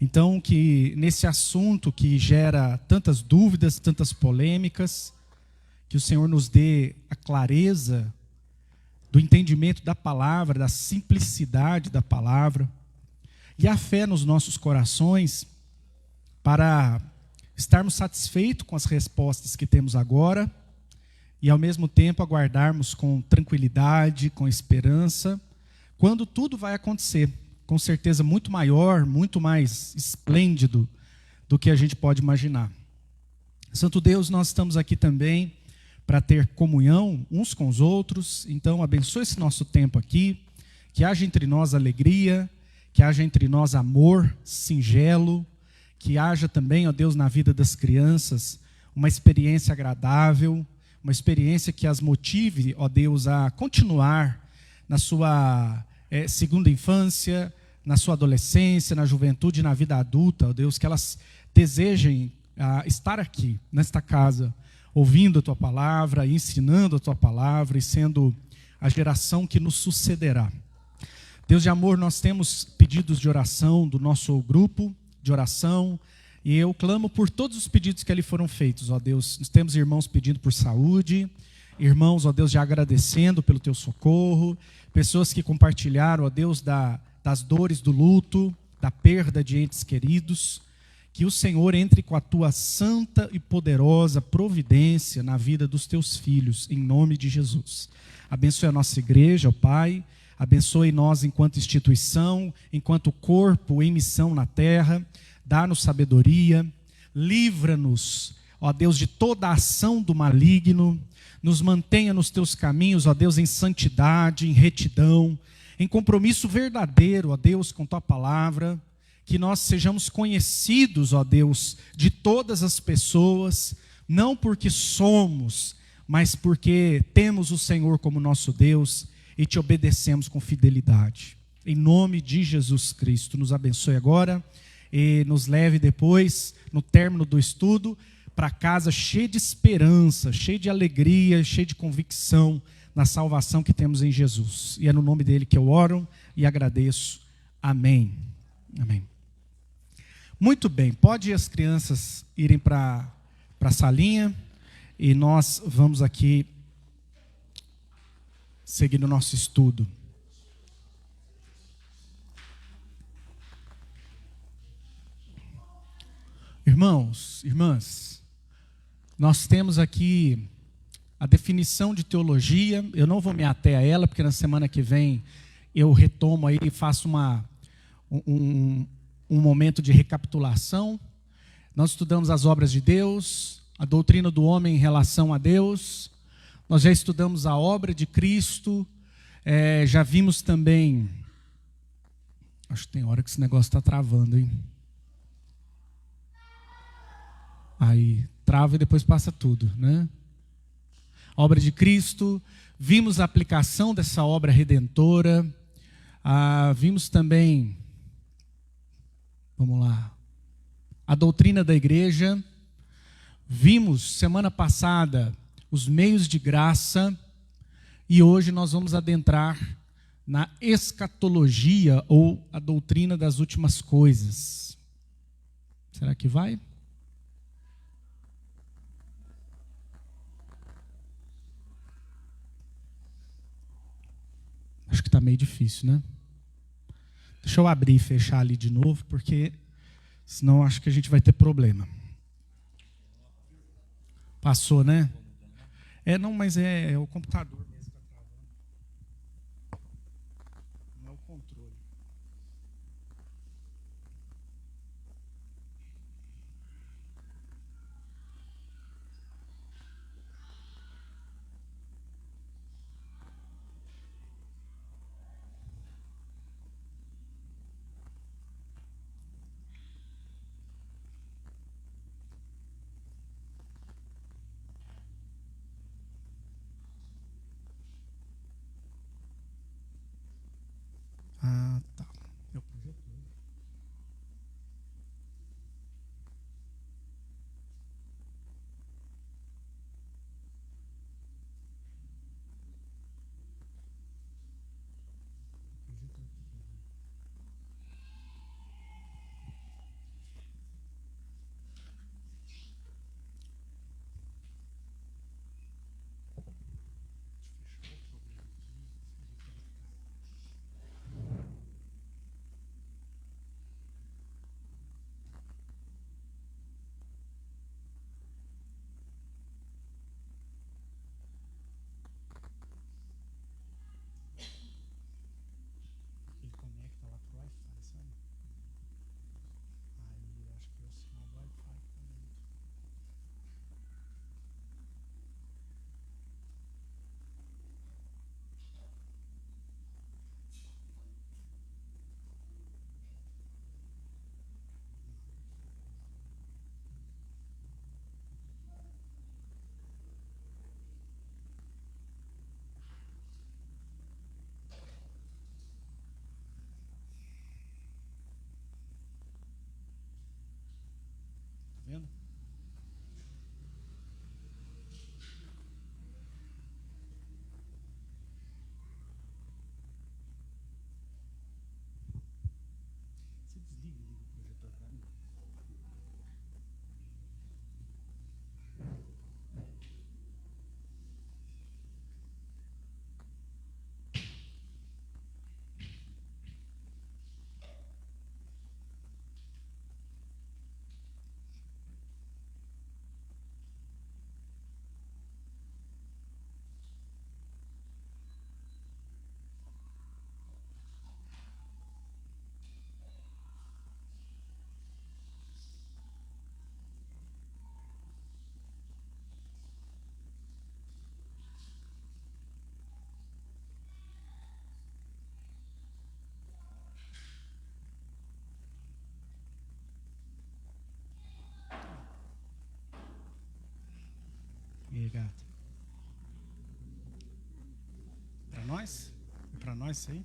Então, que nesse assunto que gera tantas dúvidas, tantas polêmicas, que o Senhor nos dê a clareza do entendimento da palavra, da simplicidade da palavra, e a fé nos nossos corações para estarmos satisfeitos com as respostas que temos agora e, ao mesmo tempo, aguardarmos com tranquilidade, com esperança, quando tudo vai acontecer, com certeza muito maior, muito mais esplêndido do que a gente pode imaginar. Santo Deus, nós estamos aqui também para ter comunhão uns com os outros, então abençoe esse nosso tempo aqui, que haja entre nós alegria, que haja entre nós amor singelo, que haja também, ó Deus, na vida das crianças, uma experiência agradável, uma experiência que as motive, ó Deus, a continuar na sua segunda infância, na sua adolescência, na juventude, na vida adulta, ó Deus, que elas desejem estar aqui, nesta casa, ouvindo a Tua palavra, ensinando a Tua palavra e sendo a geração que nos sucederá. Deus de amor, nós temos pedidos de oração do nosso grupo de oração, e eu clamo por todos os pedidos que ali foram feitos, ó Deus. Nós temos irmãos pedindo por saúde, irmãos, ó Deus, já agradecendo pelo Teu socorro, pessoas que compartilharam, ó Deus, das dores do luto, da perda de entes queridos. Que o Senhor entre com a Tua santa e poderosa providência na vida dos Teus filhos, em nome de Jesus. Abençoe a nossa igreja, ó Pai. Abençoe nós enquanto instituição, enquanto corpo em missão na terra. Dá-nos sabedoria. Livra-nos, ó Deus, de toda a ação do maligno. Nos mantenha nos Teus caminhos, ó Deus, em santidade, em retidão, em compromisso verdadeiro, ó Deus, com Tua palavra. Que nós sejamos conhecidos, ó Deus, de todas as pessoas, não porque somos, mas porque temos o Senhor como nosso Deus e Te obedecemos com fidelidade. Em nome de Jesus Cristo, nos abençoe agora e nos leve depois, no término do estudo, para casa cheio de esperança, cheio de alegria, cheio de convicção na salvação que temos em Jesus. E é no nome dele que eu oro e agradeço. Amém. Amém. Muito bem, pode as crianças irem para a salinha e nós vamos aqui seguir o nosso estudo. Irmãos, irmãs, nós temos aqui a definição de teologia. Eu não vou me ater a ela, porque na semana que vem eu retomo aí e faço um momento de recapitulação. Nós estudamos as obras de Deus, a doutrina do homem em relação a Deus. Nós já estudamos a obra de Cristo. Já vimos também... Acho que tem hora que esse negócio está travando, hein? Aí trava e depois passa tudo, né? A obra de Cristo. Vimos a aplicação dessa obra redentora. Vimos também... Vamos lá. A doutrina da igreja. Vimos semana passada os meios de graça. E hoje nós vamos adentrar na escatologia ou a doutrina das últimas coisas. Será que vai? Acho que está meio difícil, né? Deixa eu abrir e fechar ali de novo, porque senão acho que a gente vai ter problema. Passou, né? Não, mas é o computador mesmo que está travando. Não é o controle. Obrigado. Para nós? Para nós isso aí?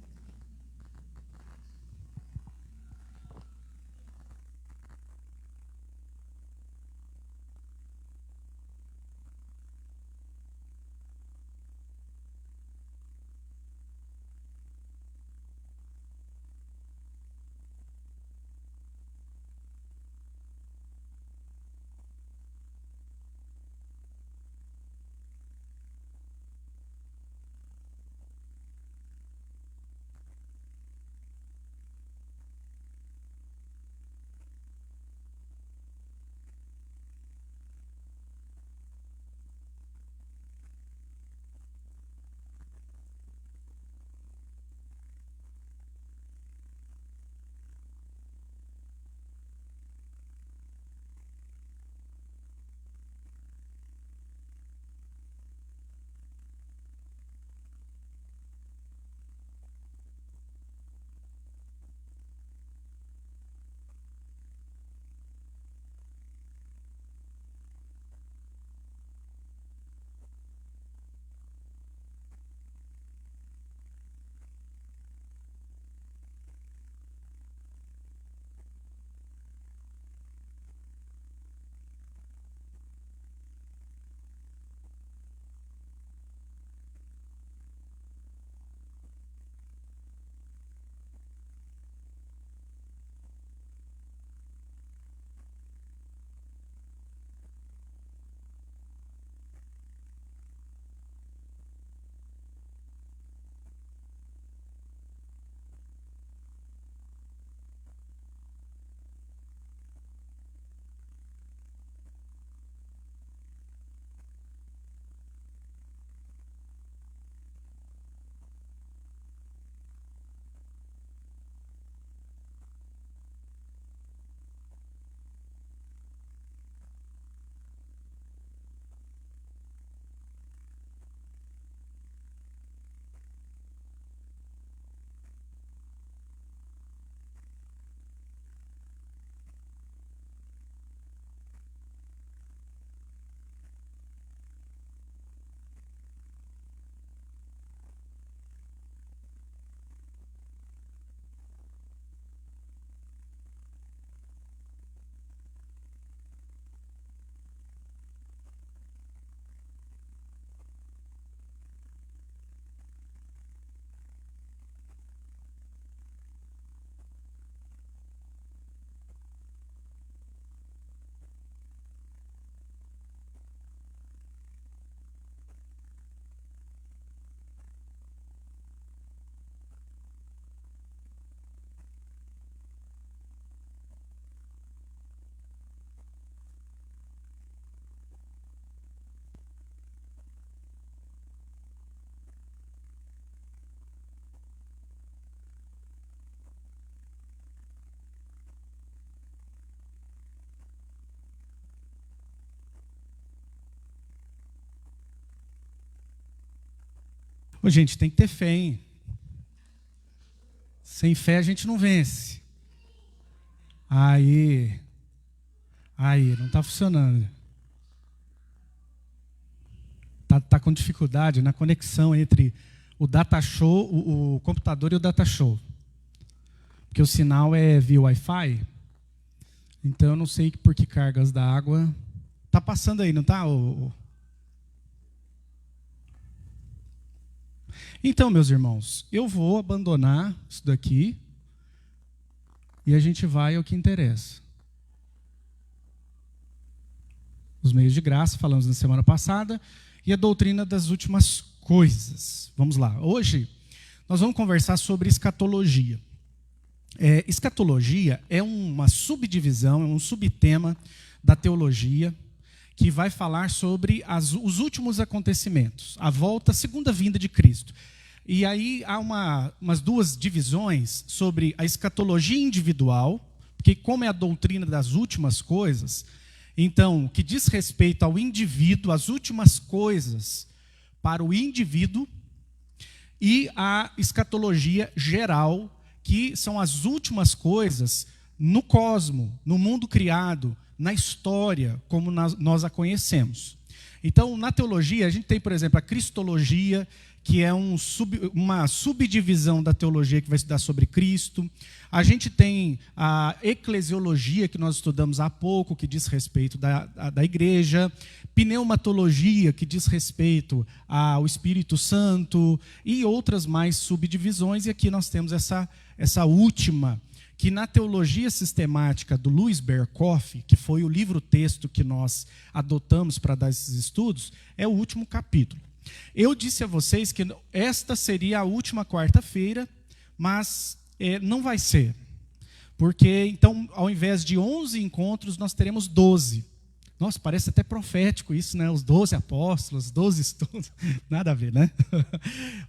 Ô, gente, tem que ter fé, hein? Sem fé a gente não vence. Aí, não está funcionando. Tá com dificuldade na conexão entre o data show, o computador e o data show. Porque o sinal é via Wi-Fi. Então eu não sei por que cargas da água. Tá passando aí, não tá? Então, meus irmãos, eu vou abandonar isso daqui e a gente vai ao que interessa. Os meios de graça, falamos na semana passada, e a doutrina das últimas coisas. Vamos lá. Hoje, nós vamos conversar sobre escatologia. Escatologia é uma subdivisão, é um subtema da teologia que vai falar sobre os últimos acontecimentos, a volta, a segunda vinda de Cristo. E aí há umas duas divisões sobre a escatologia individual, porque como é a doutrina das últimas coisas, então, que diz respeito ao indivíduo, as últimas coisas para o indivíduo, e a escatologia geral, que são as últimas coisas no cosmo, no mundo criado, na história, como nós a conhecemos. Então, na teologia, a gente tem, por exemplo, a cristologia, que é uma subdivisão da teologia que vai estudar sobre Cristo. A gente tem a eclesiologia, que nós estudamos há pouco, que diz respeito da igreja. Pneumatologia, que diz respeito ao Espírito Santo. E outras mais subdivisões. E aqui nós temos essa última, que na teologia sistemática do Louis Berkhoff, que foi o livro-texto que nós adotamos para dar esses estudos, é o último capítulo. Eu disse a vocês que esta seria a última quarta-feira, mas não vai ser. Porque, então, ao invés de 11 encontros, nós teremos 12. Nossa, parece até profético isso, né? Os 12 apóstolos, 12 estudos. Nada a ver, né?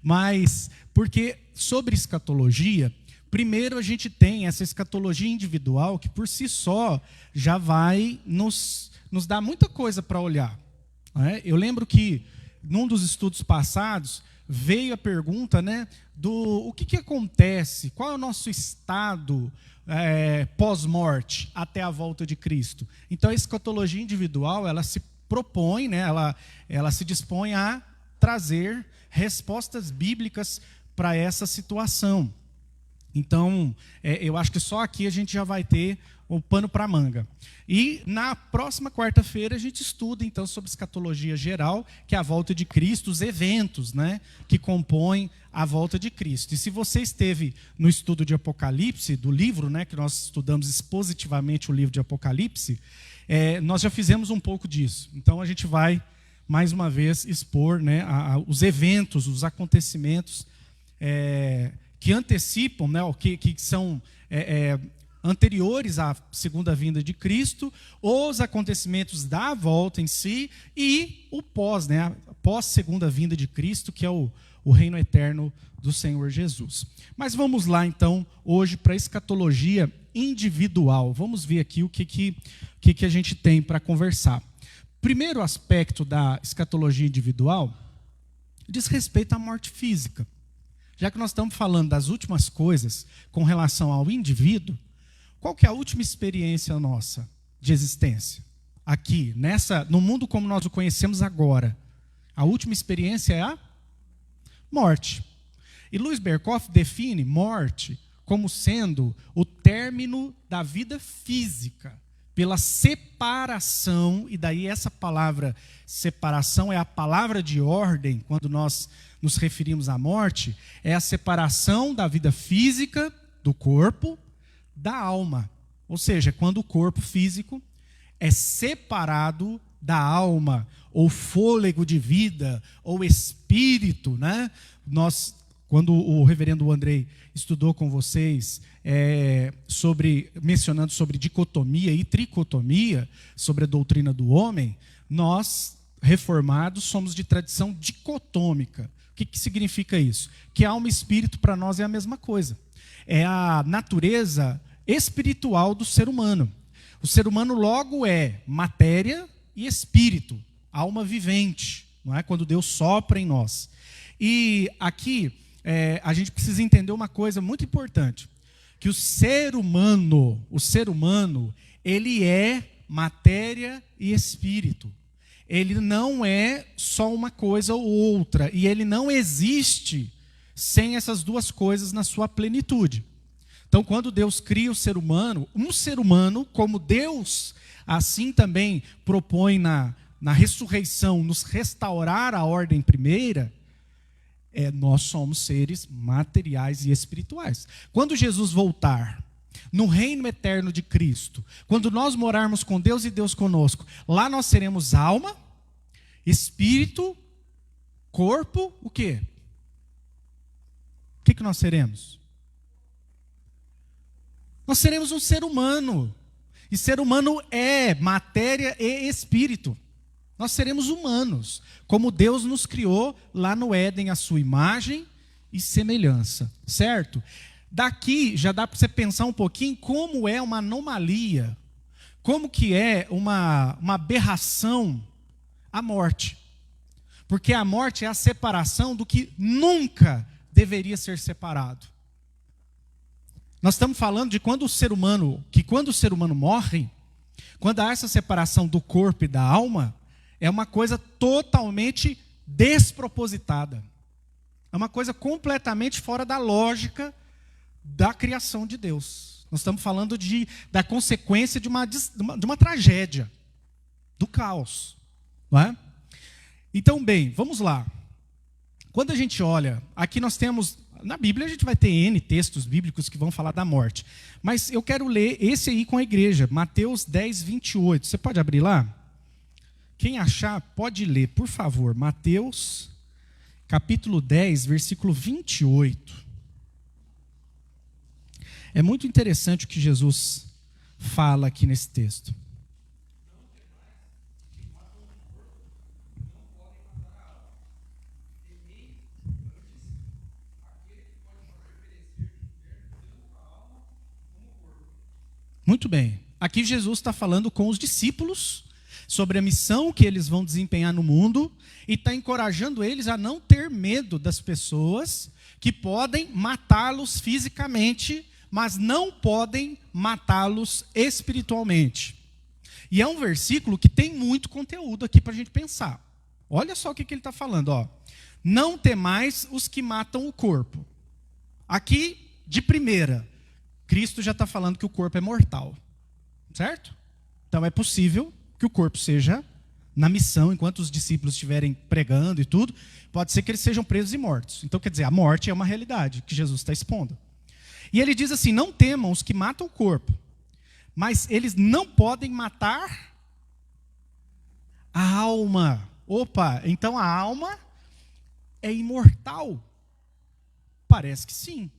Mas, porque sobre escatologia, primeiro a gente tem essa escatologia individual, que por si só já vai nos dar muita coisa para olhar. Né? Eu lembro que, num dos estudos passados, veio a pergunta, né, o que acontece, qual é o nosso estado pós-morte até a volta de Cristo. Então a escatologia individual, ela se propõe, né, ela se dispõe a trazer respostas bíblicas para essa situação. Então, eu acho que só aqui a gente já vai ter o pano para a manga. E na próxima quarta-feira a gente estuda então sobre escatologia geral, que é a volta de Cristo, os eventos, né, que compõem a volta de Cristo. E se você esteve no estudo de Apocalipse, do livro, né, que nós estudamos expositivamente o livro de Apocalipse, nós já fizemos um pouco disso. Então a gente vai, mais uma vez, expor, né, os eventos, os acontecimentos que antecipam, né, que são anteriores à segunda vinda de Cristo, os acontecimentos da volta em si e o pós, né, pós segunda vinda de Cristo, que é o reino eterno do Senhor Jesus. Mas vamos lá então hoje para a escatologia individual. Vamos ver aqui o que a gente tem para conversar. Primeiro aspecto da escatologia individual diz respeito à morte física. Já que nós estamos falando das últimas coisas com relação ao indivíduo, qual que é a última experiência nossa de existência? Aqui, no mundo como nós o conhecemos agora, a última experiência é a morte. E Louis Berkhoff define morte como sendo o término da vida física, pela separação, e daí essa palavra separação é a palavra de ordem, quando nós nos referimos à morte, é a separação da vida física do corpo da alma. Ou seja, quando o corpo físico é separado da alma, ou fôlego de vida, ou espírito, né? Quando o reverendo Andrei estudou com vocês, mencionando sobre dicotomia e tricotomia, sobre a doutrina do homem, nós, reformados, somos de tradição dicotômica. O que significa isso? Que alma e espírito para nós é a mesma coisa. É a natureza espiritual do ser humano. O ser humano logo é matéria e espírito, alma vivente, não é? Quando Deus sopra em nós. E aqui a gente precisa entender uma coisa muito importante, que o ser humano, ele é matéria e espírito. Ele não é só uma coisa ou outra, e ele não existe sem essas duas coisas na sua plenitude. Então, quando Deus cria o ser humano, um ser humano, como Deus assim também propõe na ressurreição, nos restaurar a ordem primeira, nós somos seres materiais e espirituais. Quando Jesus voltar, no reino eterno de Cristo, quando nós morarmos com Deus e Deus conosco, lá nós seremos alma, espírito, corpo, o quê? O que nós seremos? Nós seremos um ser humano. E ser humano é matéria e espírito. Nós seremos humanos, como Deus nos criou lá no Éden, a sua imagem e semelhança, certo? Daqui já dá para você pensar um pouquinho como é uma anomalia, como que é uma aberração a morte. Porque a morte é a separação do que nunca deveria ser separado. Nós estamos falando de quando o ser humano morre, quando há essa separação do corpo e da alma, é uma coisa totalmente despropositada. É uma coisa completamente fora da lógica da criação de Deus. Nós estamos falando da consequência de uma tragédia, do caos. Não é? Então, bem, vamos lá. Quando a gente olha, aqui nós temos, na Bíblia a gente vai ter N textos bíblicos que vão falar da morte. Mas eu quero ler esse aí com a igreja, Mateus 10, 28. Você pode abrir lá? Quem achar, pode ler, por favor. Mateus, capítulo 10, versículo 28. É muito interessante o que Jesus fala aqui nesse texto. Muito bem. Aqui Jesus está falando com os discípulos sobre a missão que eles vão desempenhar no mundo e está encorajando eles a não ter medo das pessoas que podem matá-los fisicamente, mas não podem matá-los espiritualmente. E é um versículo que tem muito conteúdo aqui para a gente pensar. Olha só o que ele está falando. Ó. Não temais os que matam o corpo. Aqui, de primeira, Cristo já está falando que o corpo é mortal, certo? Então é possível que o corpo seja na missão, enquanto os discípulos estiverem pregando e tudo, pode ser que eles sejam presos e mortos. Então quer dizer, a morte é uma realidade que Jesus está expondo. E ele diz assim, não temam os que matam o corpo, mas eles não podem matar a alma. Opa, então a alma é imortal? Parece que sim.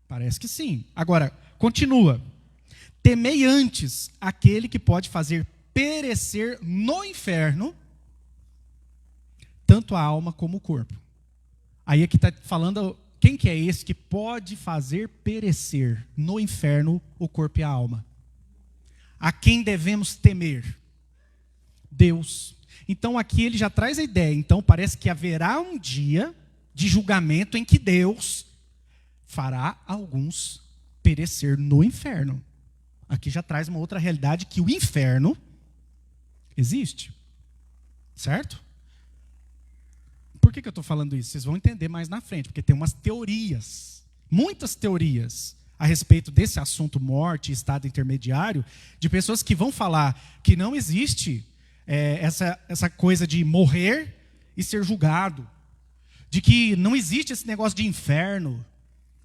Parece que sim. Agora, continua. Temei antes aquele que pode fazer perecer no inferno tanto a alma como o corpo. Aí aqui está falando, quem que é esse que pode fazer perecer no inferno o corpo e a alma? A quem devemos temer? Deus. Então aqui ele já traz a ideia. Então parece que haverá um dia de julgamento em que Deus fará alguns perecer no inferno. Aqui já traz uma outra realidade, que o inferno existe. Certo? Por que eu estou falando isso? Vocês vão entender mais na frente, porque tem umas teorias, muitas teorias, a respeito desse assunto morte e estado intermediário, de pessoas que vão falar que não existe essa coisa de morrer e ser julgado, de que não existe esse negócio de inferno.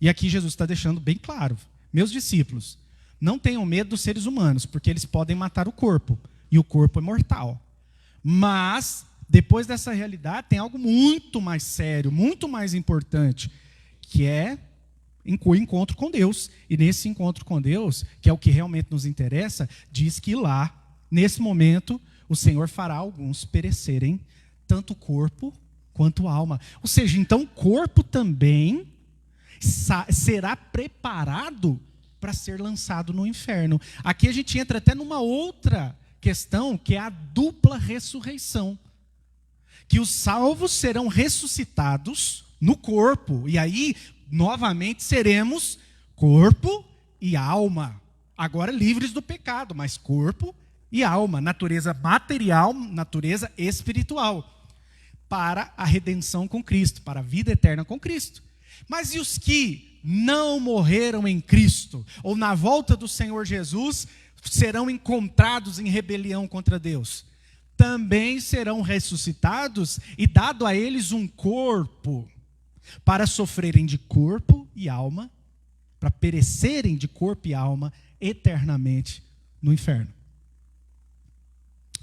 E aqui Jesus está deixando bem claro, meus discípulos, não tenham medo dos seres humanos, porque eles podem matar o corpo, e o corpo é mortal. Mas, depois dessa realidade, tem algo muito mais sério, muito mais importante, que é o encontro com Deus. E nesse encontro com Deus, que é o que realmente nos interessa, diz que lá, nesse momento, o Senhor fará alguns perecerem, tanto o corpo quanto a alma. Ou seja, então o corpo também será preparado para ser lançado no inferno. Aqui a gente entra até numa outra questão, que é a dupla ressurreição. Que os salvos serão ressuscitados no corpo, e aí, novamente, seremos corpo e alma. Agora livres do pecado, mas corpo e alma, natureza material, natureza espiritual, para a redenção com Cristo, para a vida eterna com Cristo. Mas e os que não morreram em Cristo, ou na volta do Senhor Jesus, serão encontrados em rebelião contra Deus? Também serão ressuscitados e dado a eles um corpo, para sofrerem de corpo e alma, para perecerem de corpo e alma eternamente no inferno.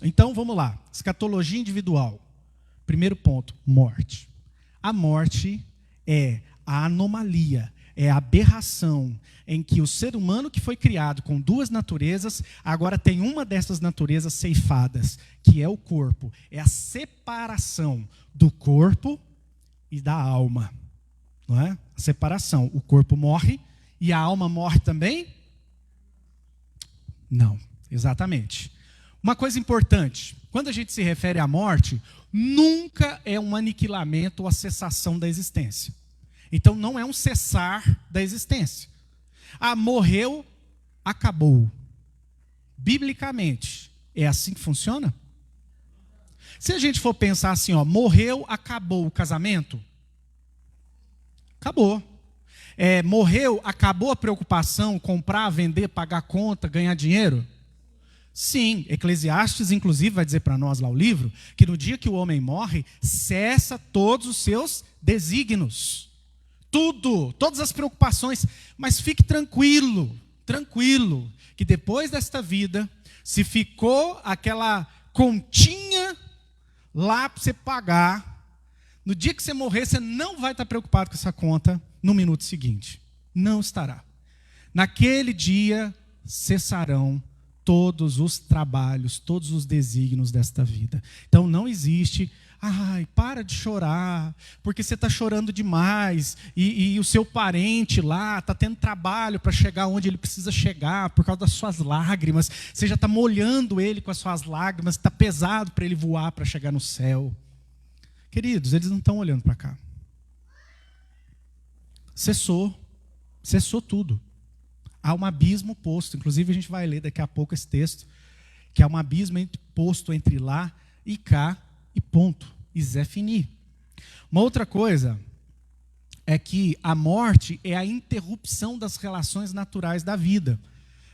Então vamos lá, escatologia individual. Primeiro ponto, morte. A morte é a anomalia, é a aberração em que o ser humano que foi criado com duas naturezas, agora tem uma dessas naturezas ceifadas, que é o corpo. É a separação do corpo e da alma. Não é? A separação. O corpo morre e a alma morre também? Não, exatamente. Uma coisa importante, quando a gente se refere à morte, nunca é um aniquilamento ou a cessação da existência. Então não é um cessar da existência. Ah, morreu, acabou. Biblicamente, é assim que funciona? Se a gente for pensar assim, ó, morreu, acabou o casamento? Acabou. Morreu, acabou a preocupação, comprar, vender, pagar conta, ganhar dinheiro? Sim, Eclesiastes, inclusive, vai dizer para nós lá o livro, que no dia que o homem morre, cessa todos os seus desígnios. Tudo, todas as preocupações. Mas fique tranquilo, tranquilo, que depois desta vida, se ficou aquela continha lá para você pagar, no dia que você morrer, você não vai estar preocupado com essa conta no minuto seguinte. Não estará. Naquele dia, cessarão todos os trabalhos, todos os desígnios desta vida. Então não existe, para de chorar, porque você está chorando demais, e o seu parente lá está tendo trabalho para chegar onde ele precisa chegar, por causa das suas lágrimas, você já está molhando ele com as suas lágrimas, está pesado para ele voar para chegar no céu. Queridos, eles não estão olhando para cá. Cessou tudo. Há um abismo posto, inclusive a gente vai ler daqui a pouco esse texto, que há um abismo posto entre lá e cá, e ponto, e Zé fini. Uma outra coisa é que a morte é a interrupção das relações naturais da vida.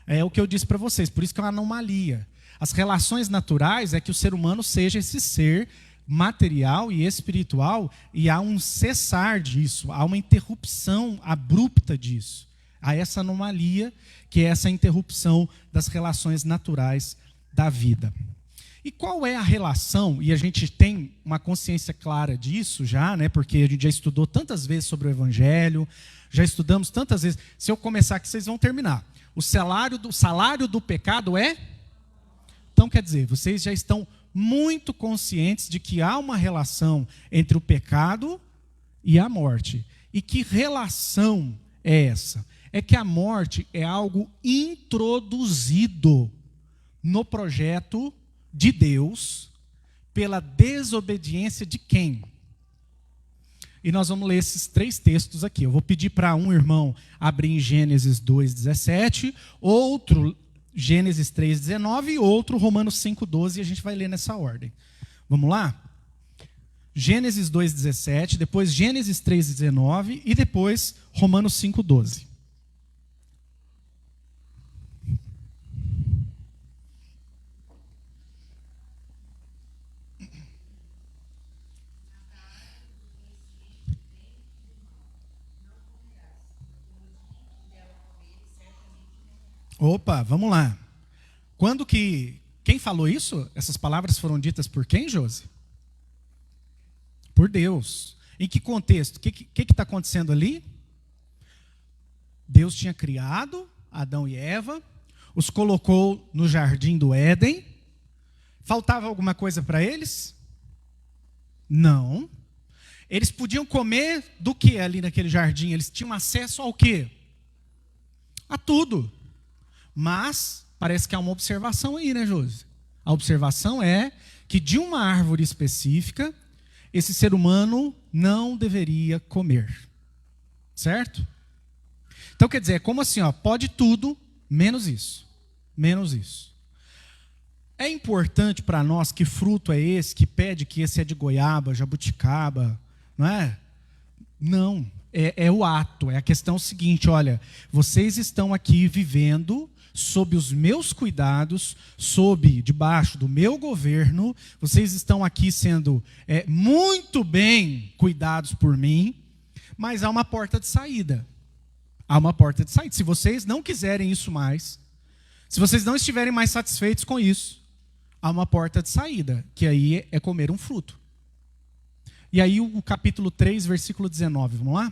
É o que eu disse para vocês, por isso que é uma anomalia. As relações naturais é que o ser humano seja esse ser material e espiritual, e há um cessar disso, há uma interrupção abrupta disso. Há essa anomalia, que é essa interrupção das relações naturais da vida. E qual é a relação, e a gente tem uma consciência clara disso já, né, porque a gente já estudou tantas vezes sobre o Evangelho, já estudamos tantas vezes. Se eu começar aqui, vocês vão terminar. O salário do pecado é? Então, quer dizer, vocês já estão muito conscientes de que há uma relação entre o pecado e a morte. E que relação é essa? É que a morte é algo introduzido no projeto de Deus pela desobediência de quem? E nós vamos ler esses 3 textos aqui. Eu vou pedir para um irmão abrir em Gênesis 2:17, outro Gênesis 3:19 e outro Romanos 5:12, e a gente vai ler nessa ordem. Vamos lá? Gênesis 2:17, depois Gênesis 3:19 e depois Romanos 5:12. Opa, vamos lá. Quem falou isso? Essas palavras foram ditas por quem, Josi? Por Deus. Em que contexto? O que está acontecendo ali? Deus tinha criado Adão e Eva, os colocou no jardim do Éden. Faltava alguma coisa para eles? Não. Eles podiam comer do que ali naquele jardim? Eles tinham acesso ao quê? A tudo. Mas parece que há uma observação aí, né, Josi? A observação é que de uma árvore específica, esse ser humano não deveria comer. Certo? Então, quer dizer, é como assim, ó, pode tudo, menos isso. Menos isso. É importante para nós que fruto é esse, que pede que esse é de goiaba, jabuticaba, não é? Não, é o ato, é a questão seguinte, olha, vocês estão aqui vivendo sob os meus cuidados, debaixo do meu governo, vocês estão aqui sendo muito bem cuidados por mim, mas há uma porta de saída. Há uma porta de saída. Se vocês não quiserem isso mais, se vocês não estiverem mais satisfeitos com isso, há uma porta de saída, que aí é comer um fruto. E aí o capítulo 3, versículo 19, vamos lá?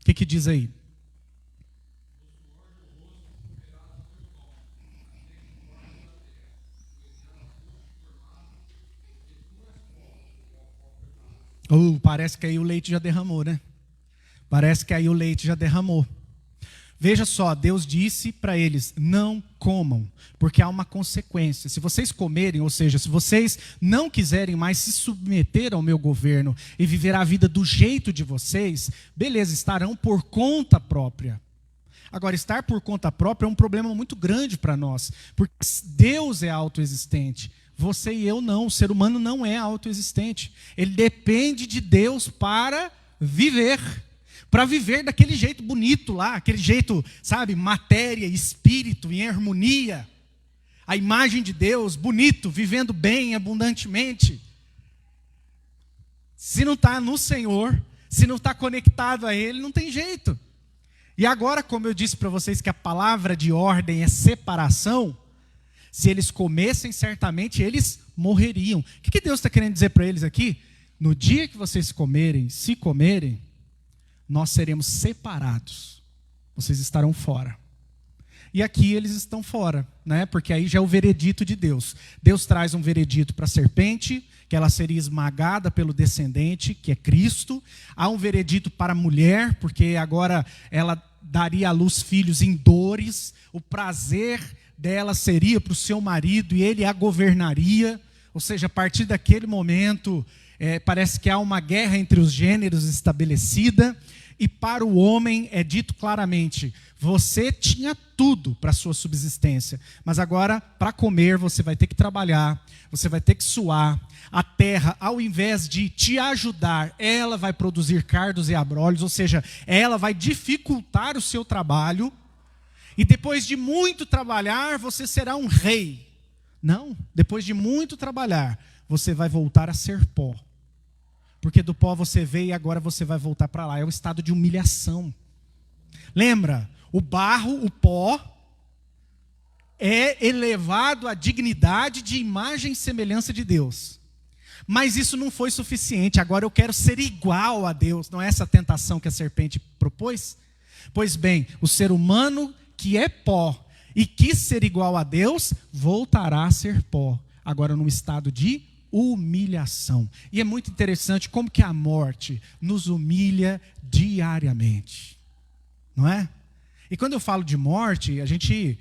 O que diz aí? Parece que aí o leite já derramou, né? Parece que aí o leite já derramou. Veja só, Deus disse para eles, não comam, porque há uma consequência. Se vocês comerem, ou seja, se vocês não quiserem mais se submeter ao meu governo e viver a vida do jeito de vocês, beleza, estarão por conta própria. Agora, estar por conta própria é um problema muito grande para nós, porque Deus é autoexistente. Você e eu não. O ser humano não é autoexistente. Ele depende de Deus para viver. Para viver daquele jeito bonito lá, aquele jeito, sabe, matéria, espírito, em harmonia. A imagem de Deus, bonito, vivendo bem, abundantemente. Se não está no Senhor, se não está conectado a Ele, não tem jeito. E agora, como eu disse para vocês que a palavra de ordem é separação, se eles comessem, certamente eles morreriam. O que Deus está querendo dizer para eles aqui? No dia que vocês comerem, se comerem, nós seremos separados. Vocês estarão fora. E aqui eles estão fora, né? Porque aí já é o veredito de Deus. Deus traz um veredito para a serpente, que ela seria esmagada pelo descendente, que é Cristo. Há um veredito para a mulher, porque agora ela daria à luz filhos em dores. O prazer dela seria para o seu marido e ele a governaria. Ou seja, a partir daquele momento, parece que há uma guerra entre os gêneros estabelecida. E para o homem é dito claramente, você tinha tudo para a sua subsistência, mas agora para comer você vai ter que trabalhar, você vai ter que suar. A terra, ao invés de te ajudar, ela vai produzir cardos e abrolhos, ou seja, ela vai dificultar o seu trabalho. E depois de muito trabalhar, você será um rei. Não, depois de muito trabalhar, você vai voltar a ser pó. Porque do pó você veio e agora você vai voltar para lá. É um estado de humilhação. Lembra? O barro, o pó, é elevado à dignidade de imagem e semelhança de Deus. Mas isso não foi suficiente. Agora eu quero ser igual a Deus. Não é essa a tentação que a serpente propôs? Pois bem, o ser humano que é pó e quis ser igual a Deus, voltará a ser pó. Agora num estado de humilhação. E é muito interessante como que a morte nos humilha diariamente. Não é? E quando eu falo de morte, a gente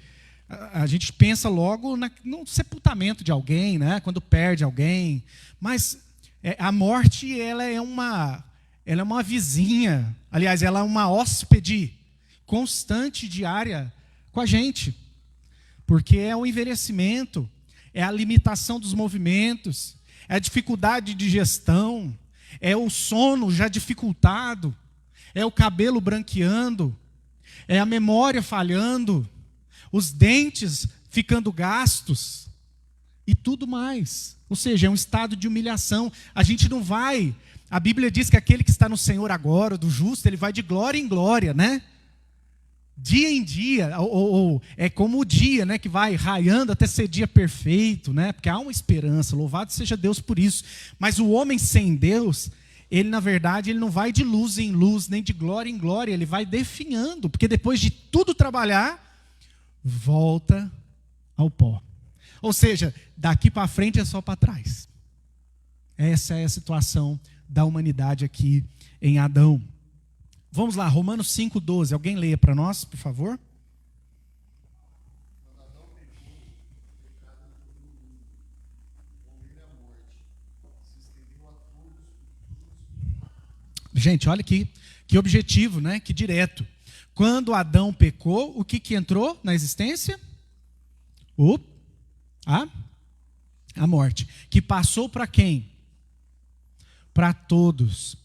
pensa logo no sepultamento de alguém, né? Quando perde alguém. Mas a morte ela é uma vizinha. Aliás, ela é uma hóspede constante, diária com a gente. Porque é o envelhecimento, é a limitação dos movimentos, é a dificuldade de gestão, é o sono já dificultado, é o cabelo branqueando, é a memória falhando, os dentes ficando gastos e tudo mais. Ou seja, é um estado de humilhação. A gente não vai... A Bíblia diz que aquele que está no Senhor agora, do justo, ele vai de glória em glória, né? Dia em dia, ou é como o dia, né, que vai raiando até ser dia perfeito, né? Porque há uma esperança, louvado seja Deus por isso. Mas o homem sem Deus, ele na verdade ele não vai de luz em luz, nem de glória em glória, ele vai definhando, porque depois de tudo trabalhar, volta ao pó. Ou seja, daqui para frente é só para trás. Essa é a situação da humanidade aqui em Adão. Vamos lá, Romanos 5,12. Alguém leia para nós, por favor? Gente, olha aqui, que objetivo, né? Que direto. Quando Adão pecou, o que entrou na existência? A morte. Que passou para quem? Para todos.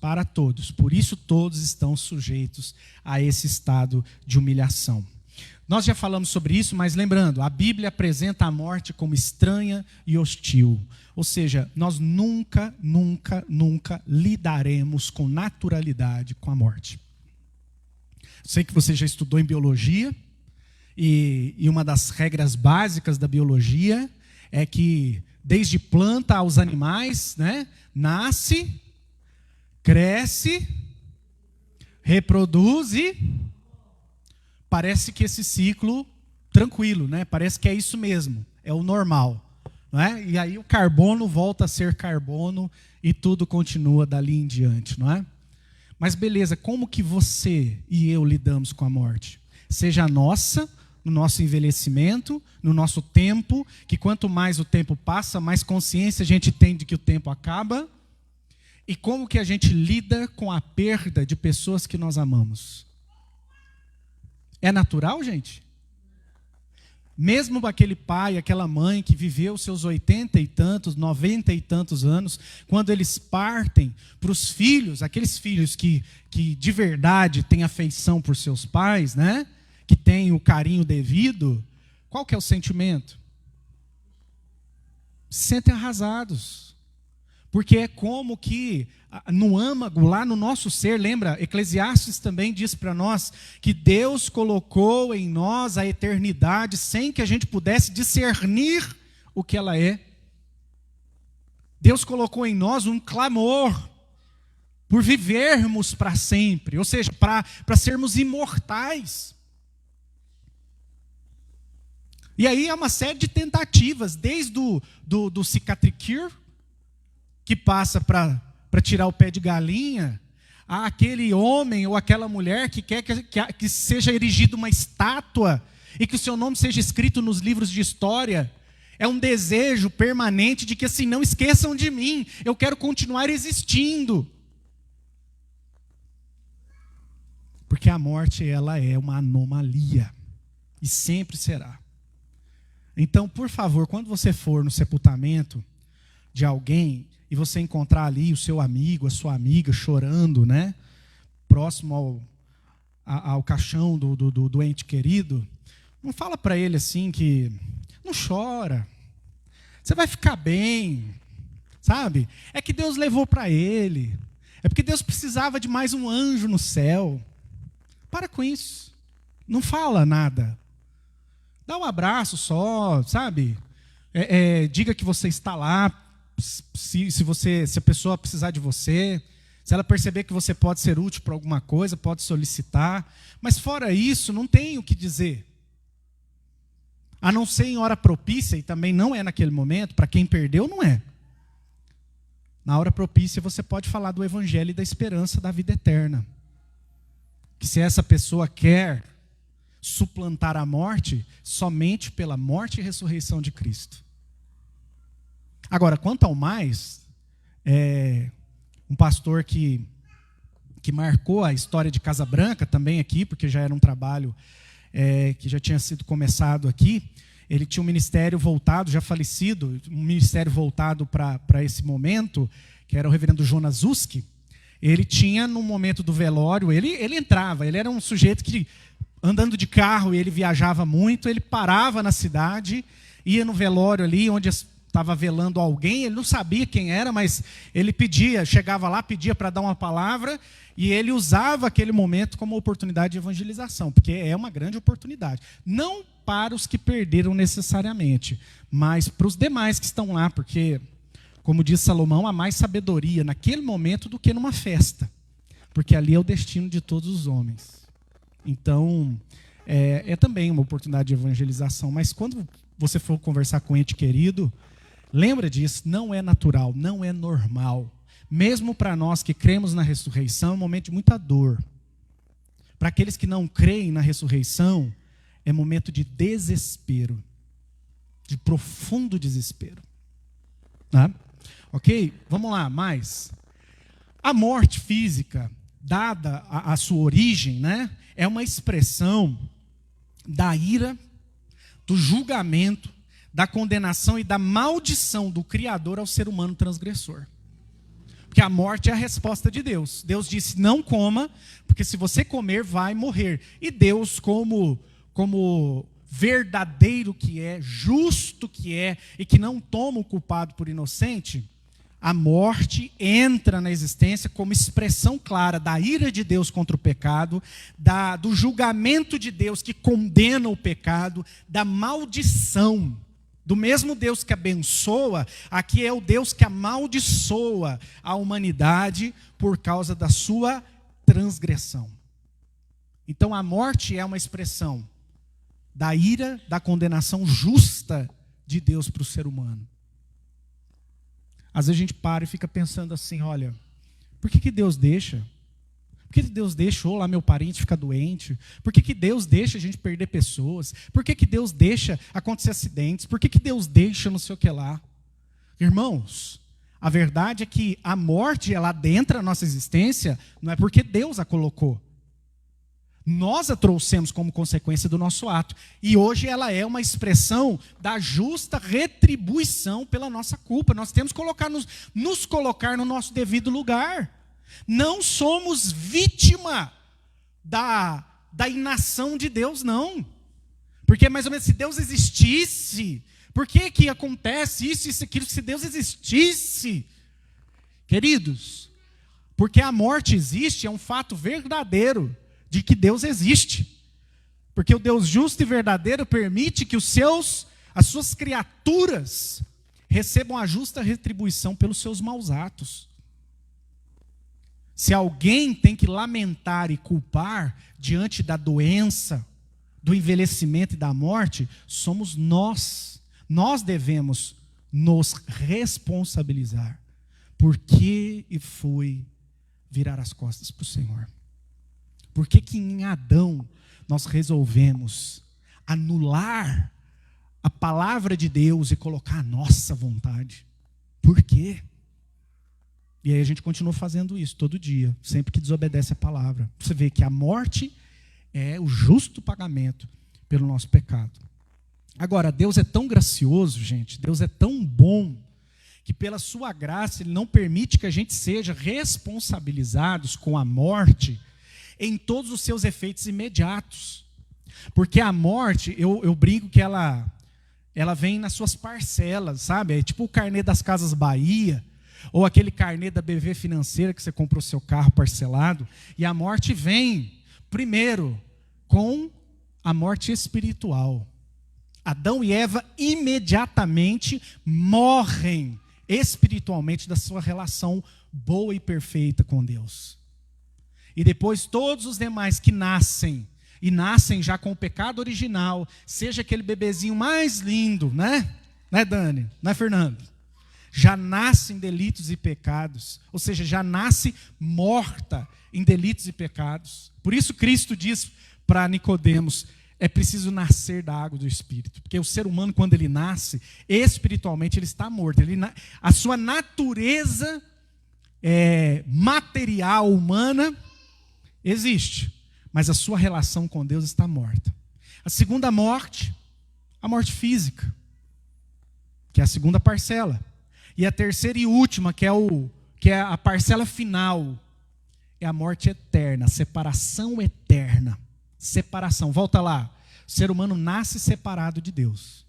Por isso todos estão sujeitos a esse estado de humilhação. Nós já falamos sobre isso, mas lembrando, a Bíblia apresenta a morte como estranha e hostil. Ou seja, nós nunca lidaremos com naturalidade com a morte. Sei que você já estudou em biologia, e uma das regras básicas da biologia é que desde planta aos animais, né, nasce, cresce, reproduz e parece que esse ciclo tranquilo, né? Parece que é isso mesmo, é o normal, não é? E aí o carbono volta a ser carbono e tudo continua dali em diante, não é? Mas beleza, como que você e eu lidamos com a morte? Seja a nossa, no nosso envelhecimento, no nosso tempo, que quanto mais o tempo passa, mais consciência a gente tem de que o tempo acaba. E como que a gente lida com a perda de pessoas que nós amamos? É natural, gente? Mesmo aquele pai, aquela mãe que viveu seus 80 e tantos, 90 e tantos anos, quando eles partem para os filhos, aqueles filhos que de verdade têm afeição por seus pais, né? Que têm o carinho devido, qual que é o sentimento? Se sentem arrasados. Porque é como que no âmago, lá no nosso ser, lembra? Eclesiastes também diz para nós que Deus colocou em nós a eternidade sem que a gente pudesse discernir o que ela é. Deus colocou em nós um clamor por vivermos para sempre, ou seja, para sermos imortais. E aí há uma série de tentativas, desde do cicatricure, que passa para tirar o pé de galinha, a aquele homem ou aquela mulher que quer que seja erigida uma estátua e que o seu nome seja escrito nos livros de história. É um desejo permanente de que assim, não esqueçam de mim, eu quero continuar existindo. Porque a morte, ela é uma anomalia, e sempre será. Então, por favor, quando você for no sepultamento de alguém, e você encontrar ali o seu amigo, a sua amiga chorando, né? Próximo ao caixão do ente querido, não fala para ele assim que não chora, você vai ficar bem, sabe? É que Deus levou para ele, é porque Deus precisava de mais um anjo no céu. Para com isso, não fala nada, dá um abraço só, sabe? Diga que você está lá. Se a pessoa precisar de você, se ela perceber que você pode ser útil para alguma coisa, pode solicitar. Mas fora isso, não tem o que dizer. A não ser em hora propícia, e também não é naquele momento, para quem perdeu, não é. Na hora propícia você pode falar do evangelho e da esperança da vida eterna. Que se essa pessoa quer suplantar a morte, somente pela morte e ressurreição de Cristo. Agora, quanto ao mais, um pastor que marcou a história de Casa Branca, também aqui, porque já era um trabalho que já tinha sido começado aqui, ele tinha um ministério voltado, já falecido, um ministério voltado para esse momento, que era o reverendo Jonas Uski. Ele tinha, no momento do velório, ele entrava, ele era um sujeito que, andando de carro, ele viajava muito, ele parava na cidade, ia no velório ali, onde estava velando alguém, ele não sabia quem era, mas ele pedia, chegava lá, pedia para dar uma palavra, e ele usava aquele momento como oportunidade de evangelização, porque é uma grande oportunidade. Não para os que perderam necessariamente, mas para os demais que estão lá, porque, como diz Salomão, há mais sabedoria naquele momento do que numa festa, porque ali é o destino de todos os homens. Então, é também uma oportunidade de evangelização, mas quando você for conversar com um ente querido, lembra disso, não é natural, não é normal. Mesmo para nós que cremos na ressurreição, é um momento de muita dor. Para aqueles que não creem na ressurreição, é momento de desespero, de profundo desespero. Tá? Ok? Vamos lá, mais. A morte física, dada a sua origem, né, é uma expressão da ira, do julgamento, da condenação e da maldição do Criador ao ser humano transgressor. Porque a morte é a resposta de Deus. Deus disse, não coma, porque se você comer, vai morrer. E Deus, como verdadeiro que é, justo que é, e que não toma o culpado por inocente, a morte entra na existência como expressão clara da ira de Deus contra o pecado, do julgamento de Deus que condena o pecado, da maldição. Do mesmo Deus que abençoa, aqui é o Deus que amaldiçoa a humanidade por causa da sua transgressão. Então a morte é uma expressão da ira, da condenação justa de Deus para o ser humano. Às vezes a gente para e fica pensando assim, olha, por que Deus deixa? Por que Deus deixou lá meu parente ficar doente? Por que Deus deixa a gente perder pessoas? Por que Deus deixa acontecer acidentes? Por que Deus deixa não sei o que lá? Irmãos, a verdade é que a morte, ela adentra a nossa existência, não é porque Deus a colocou. Nós a trouxemos como consequência do nosso ato. E hoje ela é uma expressão da justa retribuição pela nossa culpa. Nós temos que nos colocar no nosso devido lugar. Não somos vítima da inação de Deus, não. Porque mais ou menos se Deus existisse, por que acontece isso e aquilo? Se Deus existisse, queridos, porque a morte existe, é um fato verdadeiro de que Deus existe. Porque o Deus justo e verdadeiro permite que as suas criaturas recebam a justa retribuição pelos seus maus atos. Se alguém tem que lamentar e culpar diante da doença, do envelhecimento e da morte, somos nós. Nós devemos nos responsabilizar. Por que foi virar as costas para o Senhor? Por que em Adão nós resolvemos anular a palavra de Deus e colocar a nossa vontade? Por quê? E aí a gente continua fazendo isso todo dia, sempre que desobedece a palavra. Você vê que a morte é o justo pagamento pelo nosso pecado. Agora, Deus é tão gracioso, gente, Deus é tão bom, que pela sua graça Ele não permite que a gente seja responsabilizados com a morte em todos os seus efeitos imediatos. Porque a morte, eu brinco que ela vem nas suas parcelas, sabe? É tipo o carnê das Casas Bahia, ou aquele carnê da BV Financeira que você comprou seu carro parcelado, e a morte vem, primeiro, com a morte espiritual. Adão e Eva imediatamente morrem espiritualmente da sua relação boa e perfeita com Deus. E depois todos os demais que nascem, e nascem já com o pecado original, seja aquele bebezinho mais lindo, né? Né, Dani? Né, Fernando? Já nasce em delitos e pecados, ou seja, já nasce morta em delitos e pecados. Por isso Cristo diz para Nicodemos, é preciso nascer da água do Espírito, porque o ser humano, quando ele nasce, espiritualmente ele está morto. A sua natureza material, humana, existe, mas a sua relação com Deus está morta. A segunda morte, a morte física, que é a segunda parcela. E a terceira e última, que é a parcela final, é a morte eterna, a separação eterna. Separação, volta lá. O ser humano nasce separado de Deus.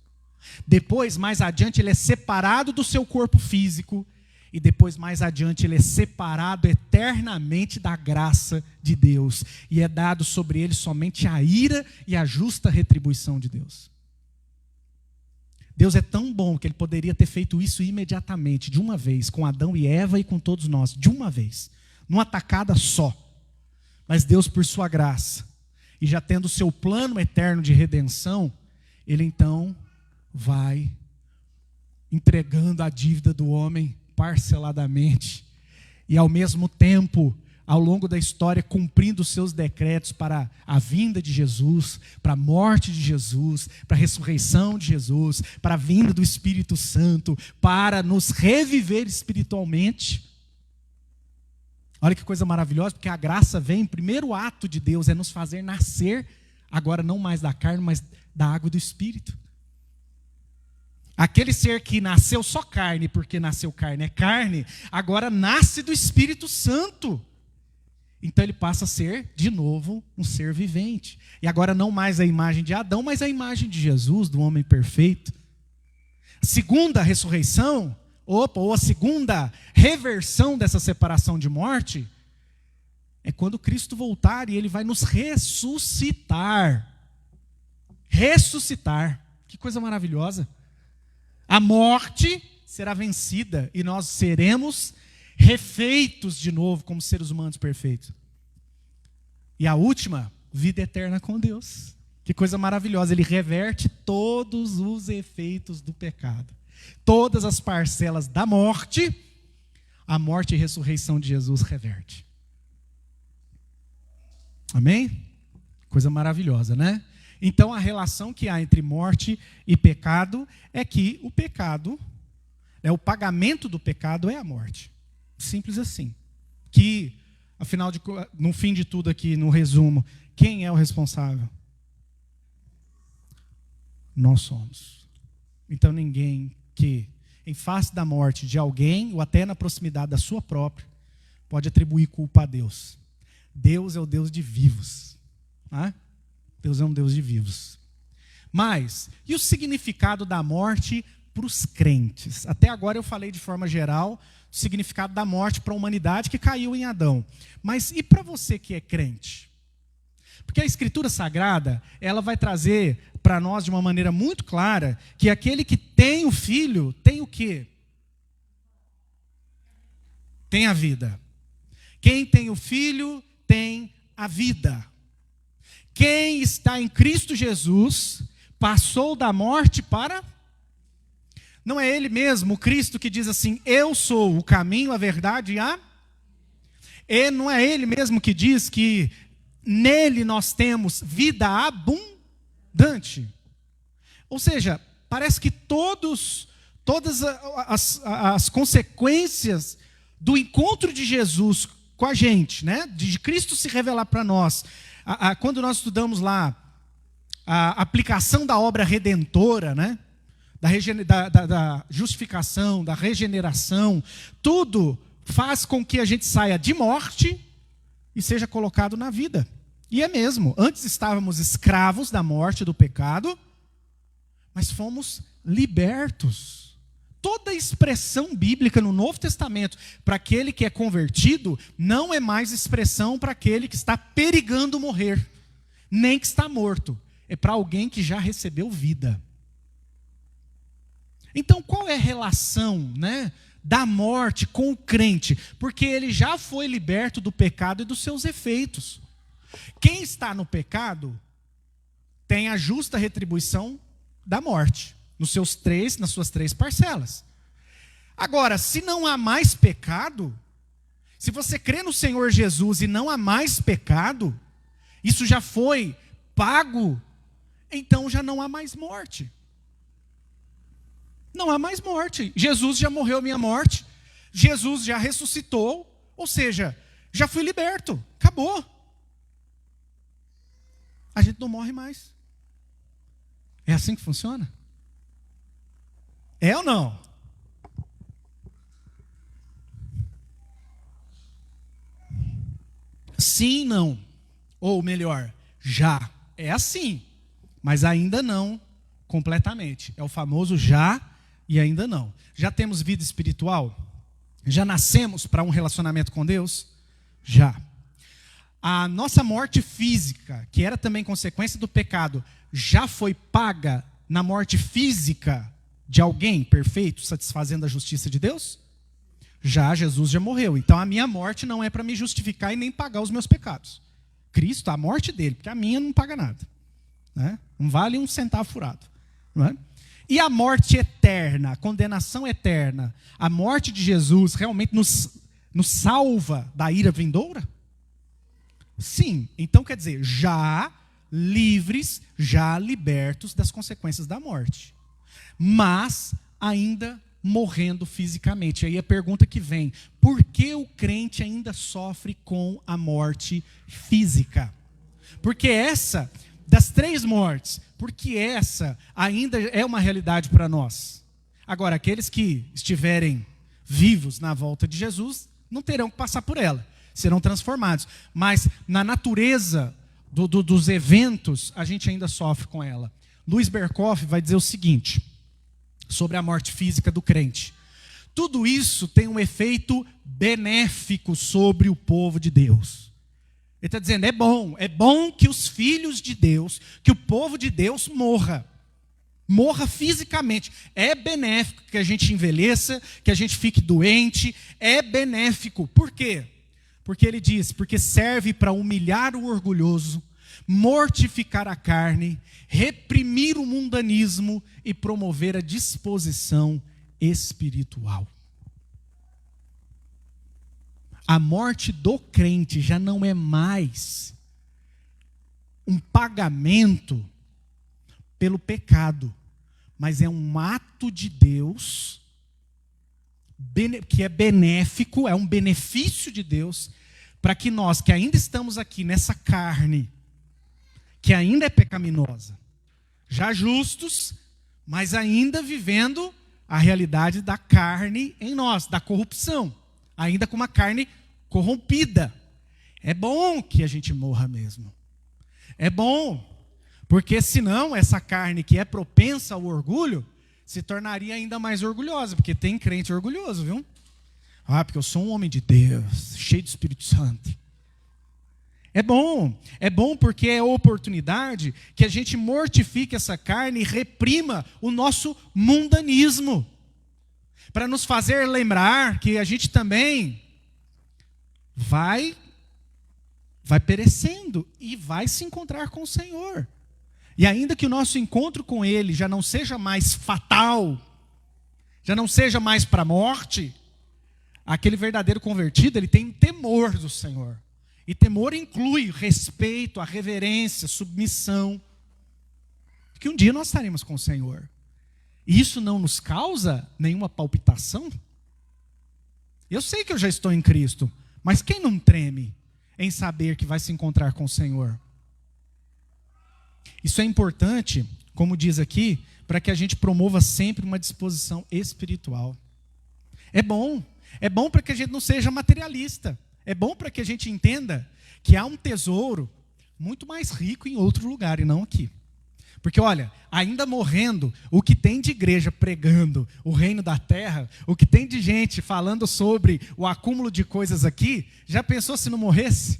Depois, mais adiante, ele é separado do seu corpo físico. E depois, mais adiante, ele é separado eternamente da graça de Deus. E é dado sobre ele somente a ira e a justa retribuição de Deus. Deus é tão bom que Ele poderia ter feito isso imediatamente, de uma vez, com Adão e Eva e com todos nós, de uma vez, numa tacada só. Mas Deus, por sua graça, e já tendo o seu plano eterno de redenção, Ele então vai entregando a dívida do homem parceladamente, e ao mesmo tempo, ao longo da história, cumprindo os seus decretos para a vinda de Jesus, para a morte de Jesus, para a ressurreição de Jesus, para a vinda do Espírito Santo, para nos reviver espiritualmente. Olha que coisa maravilhosa, porque a graça vem, o primeiro ato de Deus é nos fazer nascer, agora não mais da carne, mas da água do Espírito. Aquele ser que nasceu só carne, porque nasceu carne é carne, agora nasce do Espírito Santo. Então ele passa a ser, de novo, um ser vivente. E agora não mais a imagem de Adão, mas a imagem de Jesus, do homem perfeito. Segunda ressurreição, ou a segunda reversão dessa separação de morte, é quando Cristo voltar e Ele vai nos ressuscitar. Ressuscitar. Que coisa maravilhosa. A morte será vencida e nós seremos refeitos de novo como seres humanos perfeitos. E a última, vida eterna com Deus. Que coisa maravilhosa, Ele reverte todos os efeitos do pecado. Todas as parcelas da morte, a morte e ressurreição de Jesus reverte. Amém? Coisa maravilhosa, né? Então a relação que há entre morte e pecado é que o pecado, o pagamento do pecado é a morte. Simples assim. Que, afinal, no fim de tudo aqui, no resumo, quem é o responsável? Nós somos. Então ninguém que, em face da morte de alguém, ou até na proximidade da sua própria, pode atribuir culpa a Deus. Deus é o Deus de vivos. Né? Deus é um Deus de vivos. Mas, e o significado da morte para os crentes? Até agora eu falei de forma geral o significado da morte para a humanidade que caiu em Adão. Mas e para você que é crente? Porque a Escritura Sagrada, ela vai trazer para nós de uma maneira muito clara que aquele que tem o Filho tem o quê? Tem a vida. Quem tem o Filho tem a vida. Quem está em Cristo Jesus passou da morte para... Não é ele mesmo, o Cristo, que diz assim, eu sou o caminho, a verdade e a... E não é ele mesmo que diz que nele nós temos vida abundante? Ou seja, parece que todas as consequências do encontro de Jesus com a gente, né? De Cristo se revelar para nós, quando nós estudamos lá a aplicação da obra redentora, né? Da justificação, da regeneração, tudo faz com que a gente saia de morte e seja colocado na vida. E é mesmo, antes estávamos escravos da morte, do pecado, mas fomos libertos. Toda expressão bíblica no Novo Testamento para aquele que é convertido não é mais expressão para aquele que está perigando morrer, nem que está morto. É para alguém que já recebeu vida. Então, qual é a relação, né, da morte com o crente? Porque ele já foi liberto do pecado e dos seus efeitos. Quem está no pecado tem a justa retribuição da morte, nas suas três parcelas. Agora, se não há mais pecado, se você crê no Senhor Jesus e não há mais pecado, isso já foi pago, então já não há mais morte. Não há mais morte. Jesus já morreu a minha morte. Jesus já ressuscitou. Ou seja, já fui liberto. Acabou. A gente não morre mais. É assim que funciona? É ou não? Sim, não. Ou melhor, já. É assim. Mas ainda não completamente. É o famoso já e ainda não. Já temos vida espiritual? Já nascemos para um relacionamento com Deus? Já. A nossa morte física, que era também consequência do pecado, já foi paga na morte física de alguém perfeito, satisfazendo a justiça de Deus? Já, Jesus já morreu. Então a minha morte não é para me justificar e nem pagar os meus pecados. Cristo, a morte dele, porque a minha não paga nada. Né? Não vale um centavo furado. Não é? E a morte eterna, a condenação eterna, a morte de Jesus realmente nos salva da ira vindoura? Sim. Então quer dizer, já livres, já libertos das consequências da morte. Mas ainda morrendo fisicamente. Aí a pergunta que vem, por que o crente ainda sofre com a morte física? Porque essa, das três mortes, porque essa ainda é uma realidade para nós. Agora, aqueles que estiverem vivos na volta de Jesus, não terão que passar por ela, serão transformados. Mas na natureza dos eventos, a gente ainda sofre com ela. Louis Berkhoff vai dizer o seguinte, sobre a morte física do crente. Tudo isso tem um efeito benéfico sobre o povo de Deus. Ele está dizendo, é bom que os filhos de Deus, que o povo de Deus morra fisicamente. É benéfico que a gente envelheça, que a gente fique doente, é benéfico. Por quê? Porque ele diz, porque serve para humilhar o orgulhoso, mortificar a carne, reprimir o mundanismo e promover a disposição espiritual. A morte do crente já não é mais um pagamento pelo pecado, mas é um ato de Deus que é benéfico, é um benefício de Deus para que nós que ainda estamos aqui nessa carne, que ainda é pecaminosa. Já justos, mas ainda vivendo a realidade da carne em nós, da corrupção. Ainda com uma carne corrompida. É bom que a gente morra mesmo. É bom, porque senão essa carne que é propensa ao orgulho se tornaria ainda mais orgulhosa, porque tem crente orgulhoso, viu? Ah, porque eu sou um homem de Deus, cheio do Espírito Santo. É bom porque é a oportunidade que a gente mortifique essa carne e reprima o nosso mundanismo, para nos fazer lembrar que a gente também vai perecendo e vai se encontrar com o Senhor. E ainda que o nosso encontro com Ele já não seja mais fatal, já não seja mais para a morte, aquele verdadeiro convertido, ele tem temor do Senhor. E temor inclui respeito, a reverência, submissão. Porque um dia nós estaremos com o Senhor. E isso não nos causa nenhuma palpitação? Eu sei que eu já estou em Cristo, mas quem não treme em saber que vai se encontrar com o Senhor? Isso é importante, como diz aqui, para que a gente promova sempre uma disposição espiritual. É bom para que a gente não seja materialista. É bom para que a gente entenda que há um tesouro muito mais rico em outro lugar e não aqui. Porque olha, ainda morrendo, o que tem de igreja pregando o reino da terra, o que tem de gente falando sobre o acúmulo de coisas aqui, já pensou se não morresse?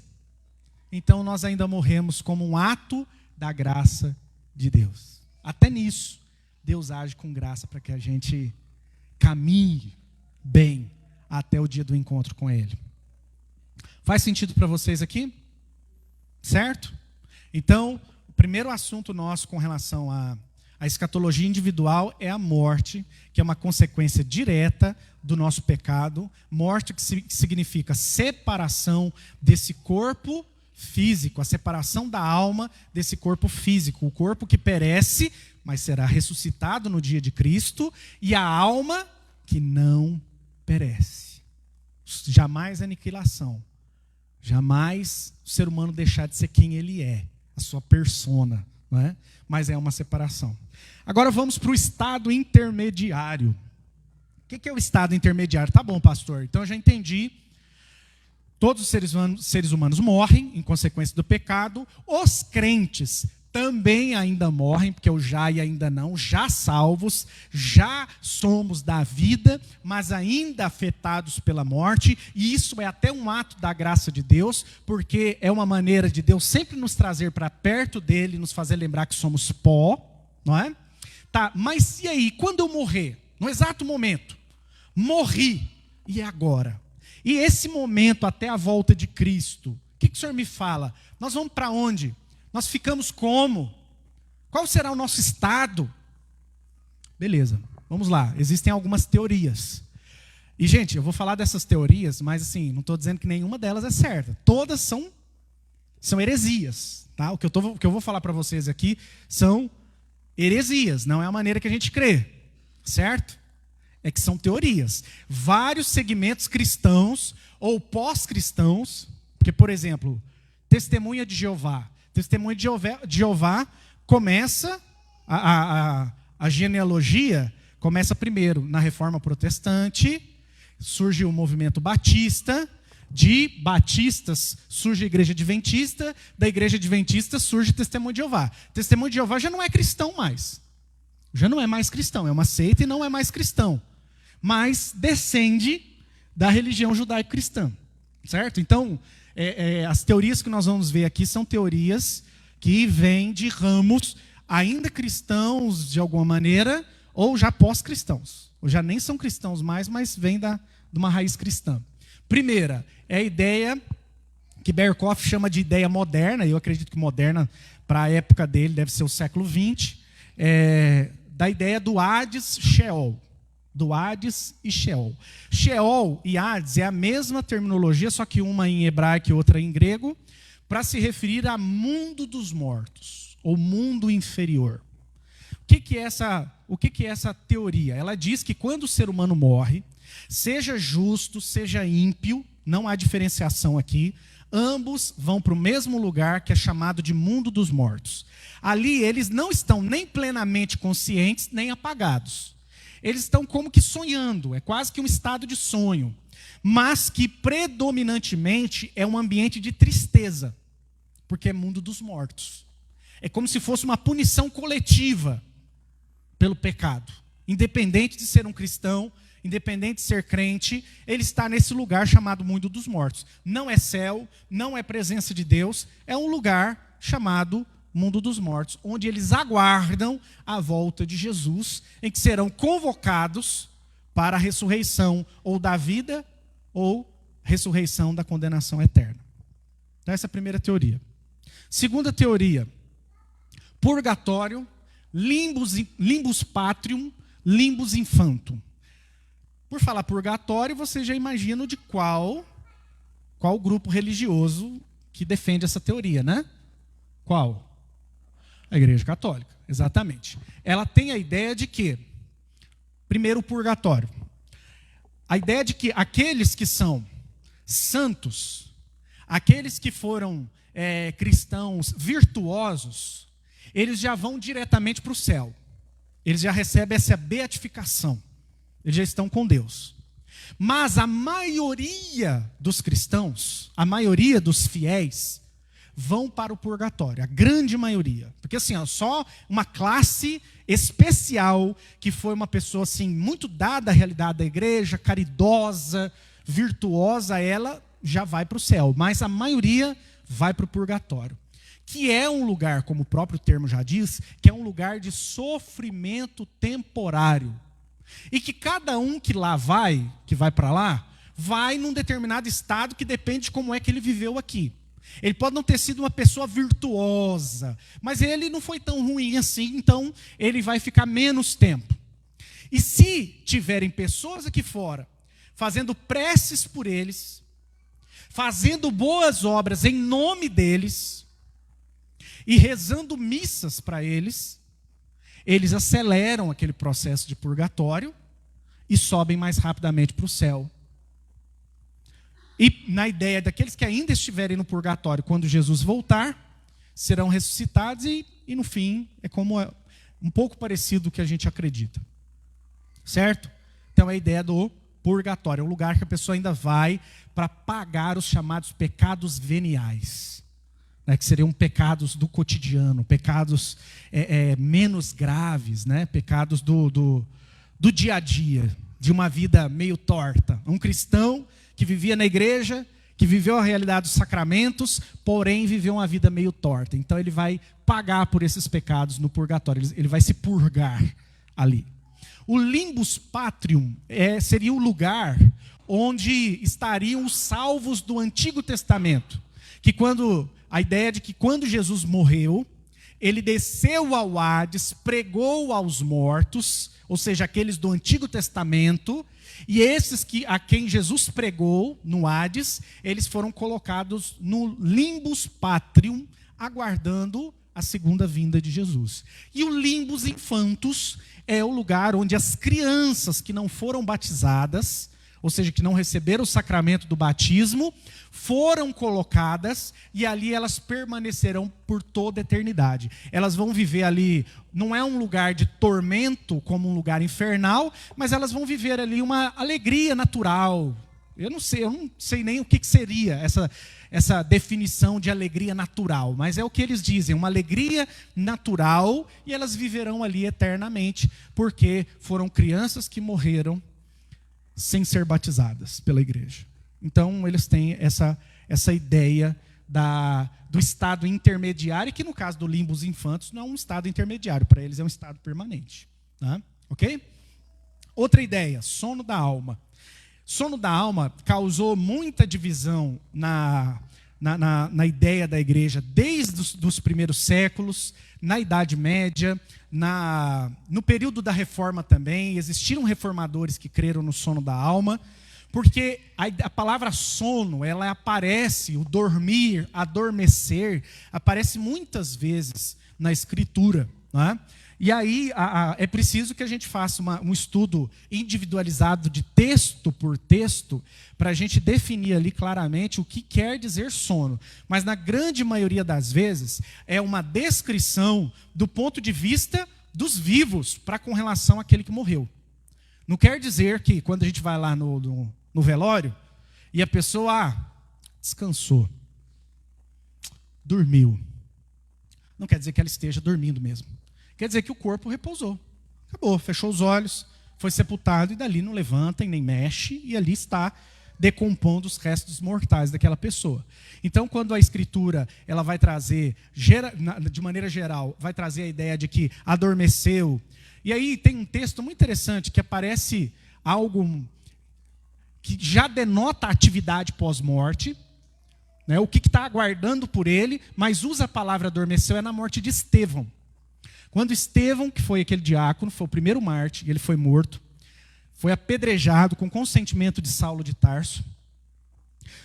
Então nós ainda morremos como um ato da graça de Deus. Até nisso, Deus age com graça para que a gente caminhe bem até o dia do encontro com Ele. Faz sentido para vocês aqui? Certo? Então, o primeiro assunto nosso com relação à escatologia individual é a morte, que é uma consequência direta do nosso pecado. Morte que significa separação desse corpo físico, a separação da alma desse corpo físico. O corpo que perece, mas será ressuscitado no dia de Cristo, e a alma que não perece. Jamais aniquilação. Jamais o ser humano deixar de ser quem ele é, a sua persona, não é? Mas é uma separação. Agora vamos para o estado intermediário. O que é o estado intermediário? Tá bom, pastor, então eu já entendi. Todos os seres humanos morrem em consequência do pecado. Os crentes também ainda morrem, porque o já e ainda não, já salvos, já somos da vida, mas ainda afetados pela morte. E isso é até um ato da graça de Deus, porque é uma maneira de Deus sempre nos trazer para perto dele, nos fazer lembrar que somos pó, não é? Tá, mas e aí, quando eu morrer? No exato momento, morri, e agora? E esse momento até a volta de Cristo, o que o Senhor me fala? Nós vamos para onde? Nós ficamos como? Qual será o nosso estado? Beleza, vamos lá. Existem algumas teorias. E, gente, eu vou falar dessas teorias, mas assim, não estou dizendo que nenhuma delas é certa. Todas são heresias. Tá? O que eu vou falar para vocês aqui são heresias, não é a maneira que a gente crê. Certo? É que são teorias. Vários segmentos cristãos ou pós-cristãos, porque, por exemplo, Testemunha de Jeová. Testemunha de Jeová começa, a genealogia começa primeiro na Reforma Protestante, surge o movimento batista, de batistas surge a Igreja Adventista, da Igreja Adventista surge Testemunha de Jeová. Testemunha de Jeová já não é cristão mais. Já não é mais cristão, é uma seita e não é mais cristão. Mas descende da religião judaico-cristã. Certo? Então, as teorias que nós vamos ver aqui são teorias que vêm de ramos ainda cristãos de alguma maneira, ou já pós-cristãos. Ou já nem são cristãos mais, mas vêm de uma raiz cristã. Primeira, é a ideia que Berkhoff chama de ideia moderna, e eu acredito que moderna, para a época dele, deve ser o século XX, da ideia do Hades Sheol. Do Hades e Sheol. Sheol e Hades é a mesma terminologia, só que uma em hebraico e outra em grego, para se referir a mundo dos mortos, ou mundo inferior. O que é essa teoria? Ela diz que quando o ser humano morre, seja justo, seja ímpio, não há diferenciação aqui, Ambos vão para o mesmo lugar que é chamado de mundo dos mortos. Ali eles não estão nem plenamente conscientes, nem apagados. Eles estão como que sonhando, é quase que um estado de sonho, mas que predominantemente é um ambiente de tristeza, porque é mundo dos mortos. É como se fosse uma punição coletiva pelo pecado. Independente de ser um cristão, independente de ser crente, ele está nesse lugar chamado mundo dos mortos. Não é céu, não é presença de Deus, é um lugar chamado mundo dos mortos, onde eles aguardam a volta de Jesus, em que serão convocados para a ressurreição ou da vida ou ressurreição da condenação eterna. Então, essa é a primeira teoria. Segunda teoria, purgatório, limbus patrium, limbus infantum. Por falar purgatório, você já imagina de qual grupo religioso que defende essa teoria, né? Qual? A Igreja Católica, exatamente. Ela tem a ideia de que, primeiro, o purgatório. A ideia de que aqueles que são santos, aqueles que foram cristãos virtuosos, eles já vão diretamente para o céu. Eles já recebem essa beatificação. Eles já estão com Deus. Mas a maioria dos cristãos, a maioria dos fiéis, vão para o purgatório, a grande maioria. Porque assim, só uma classe especial, que foi uma pessoa assim, muito dada à realidade da igreja, caridosa, virtuosa, ela já vai para o céu. Mas a maioria vai para o purgatório. Que é um lugar, como o próprio termo já diz, que é um lugar de sofrimento temporário. E que cada um que vai para lá, vai num determinado estado que depende de como é que ele viveu aqui. Ele pode não ter sido uma pessoa virtuosa, mas ele não foi tão ruim assim, então ele vai ficar menos tempo. E se tiverem pessoas aqui fora, fazendo preces por eles, fazendo boas obras em nome deles, e rezando missas para eles, eles aceleram aquele processo de purgatório e sobem mais rapidamente para o céu. E na ideia daqueles que ainda estiverem no purgatório, quando Jesus voltar, serão ressuscitados e no fim, um pouco parecido com o que a gente acredita. Certo? Então a ideia do purgatório é um lugar que a pessoa ainda vai para pagar os chamados pecados veniais. Que seriam pecados do cotidiano, pecados menos graves, né? Pecados do dia a dia, de uma vida meio torta. Um cristão que vivia na igreja, que viveu a realidade dos sacramentos, porém viveu uma vida meio torta. Então ele vai pagar por esses pecados no purgatório, ele vai se purgar ali. O limbus patrium seria o lugar onde estariam os salvos do Antigo Testamento. A ideia de que quando Jesus morreu, ele desceu ao Hades, pregou aos mortos, ou seja, aqueles do Antigo Testamento, e esses a quem Jesus pregou no Hades, eles foram colocados no limbus patrium, aguardando a segunda vinda de Jesus. E o limbus infantus é o lugar onde as crianças que não foram batizadas, ou seja, que não receberam o sacramento do batismo, foram colocadas e ali elas permanecerão por toda a eternidade. Elas vão viver ali, não é um lugar de tormento como um lugar infernal, mas elas vão viver ali uma alegria natural. Eu não sei nem o que seria essa definição de alegria natural, mas é o que eles dizem, uma alegria natural, e elas viverão ali eternamente, porque foram crianças que morreram sem ser batizadas pela igreja. Então, eles têm essa ideia do estado intermediário, que no caso do limbus infantus não é um estado intermediário, para eles é um estado permanente. Tá? Ok? Outra ideia, sono da alma. Sono da alma causou muita divisão na ideia da igreja desde os primeiros séculos, na Idade Média, no período da Reforma também. Existiram reformadores que creram no sono da alma, porque a palavra sono, ela aparece, o dormir, adormecer, aparece muitas vezes na Escritura. Né? E aí é preciso que a gente faça um estudo individualizado de texto por texto para a gente definir ali claramente o que quer dizer sono. Mas na grande maioria das vezes é uma descrição do ponto de vista dos vivos para com relação àquele que morreu. Não quer dizer que quando a gente vai lá no velório e a pessoa descansou, dormiu. Não quer dizer que ela esteja dormindo mesmo. Quer dizer que o corpo repousou. Acabou, fechou os olhos, foi sepultado e dali não levanta e nem mexe e ali está decompondo os restos mortais daquela pessoa. Então, quando a Escritura ela vai trazer, de maneira geral, vai trazer a ideia de que adormeceu. E aí tem um texto muito interessante que aparece algo que já denota a atividade pós-morte, né, o que está aguardando por ele, mas usa a palavra adormeceu é na morte de Estevão. Quando Estevão, que foi aquele diácono, foi o primeiro mártir, ele foi morto, foi apedrejado com consentimento de Saulo de Tarso.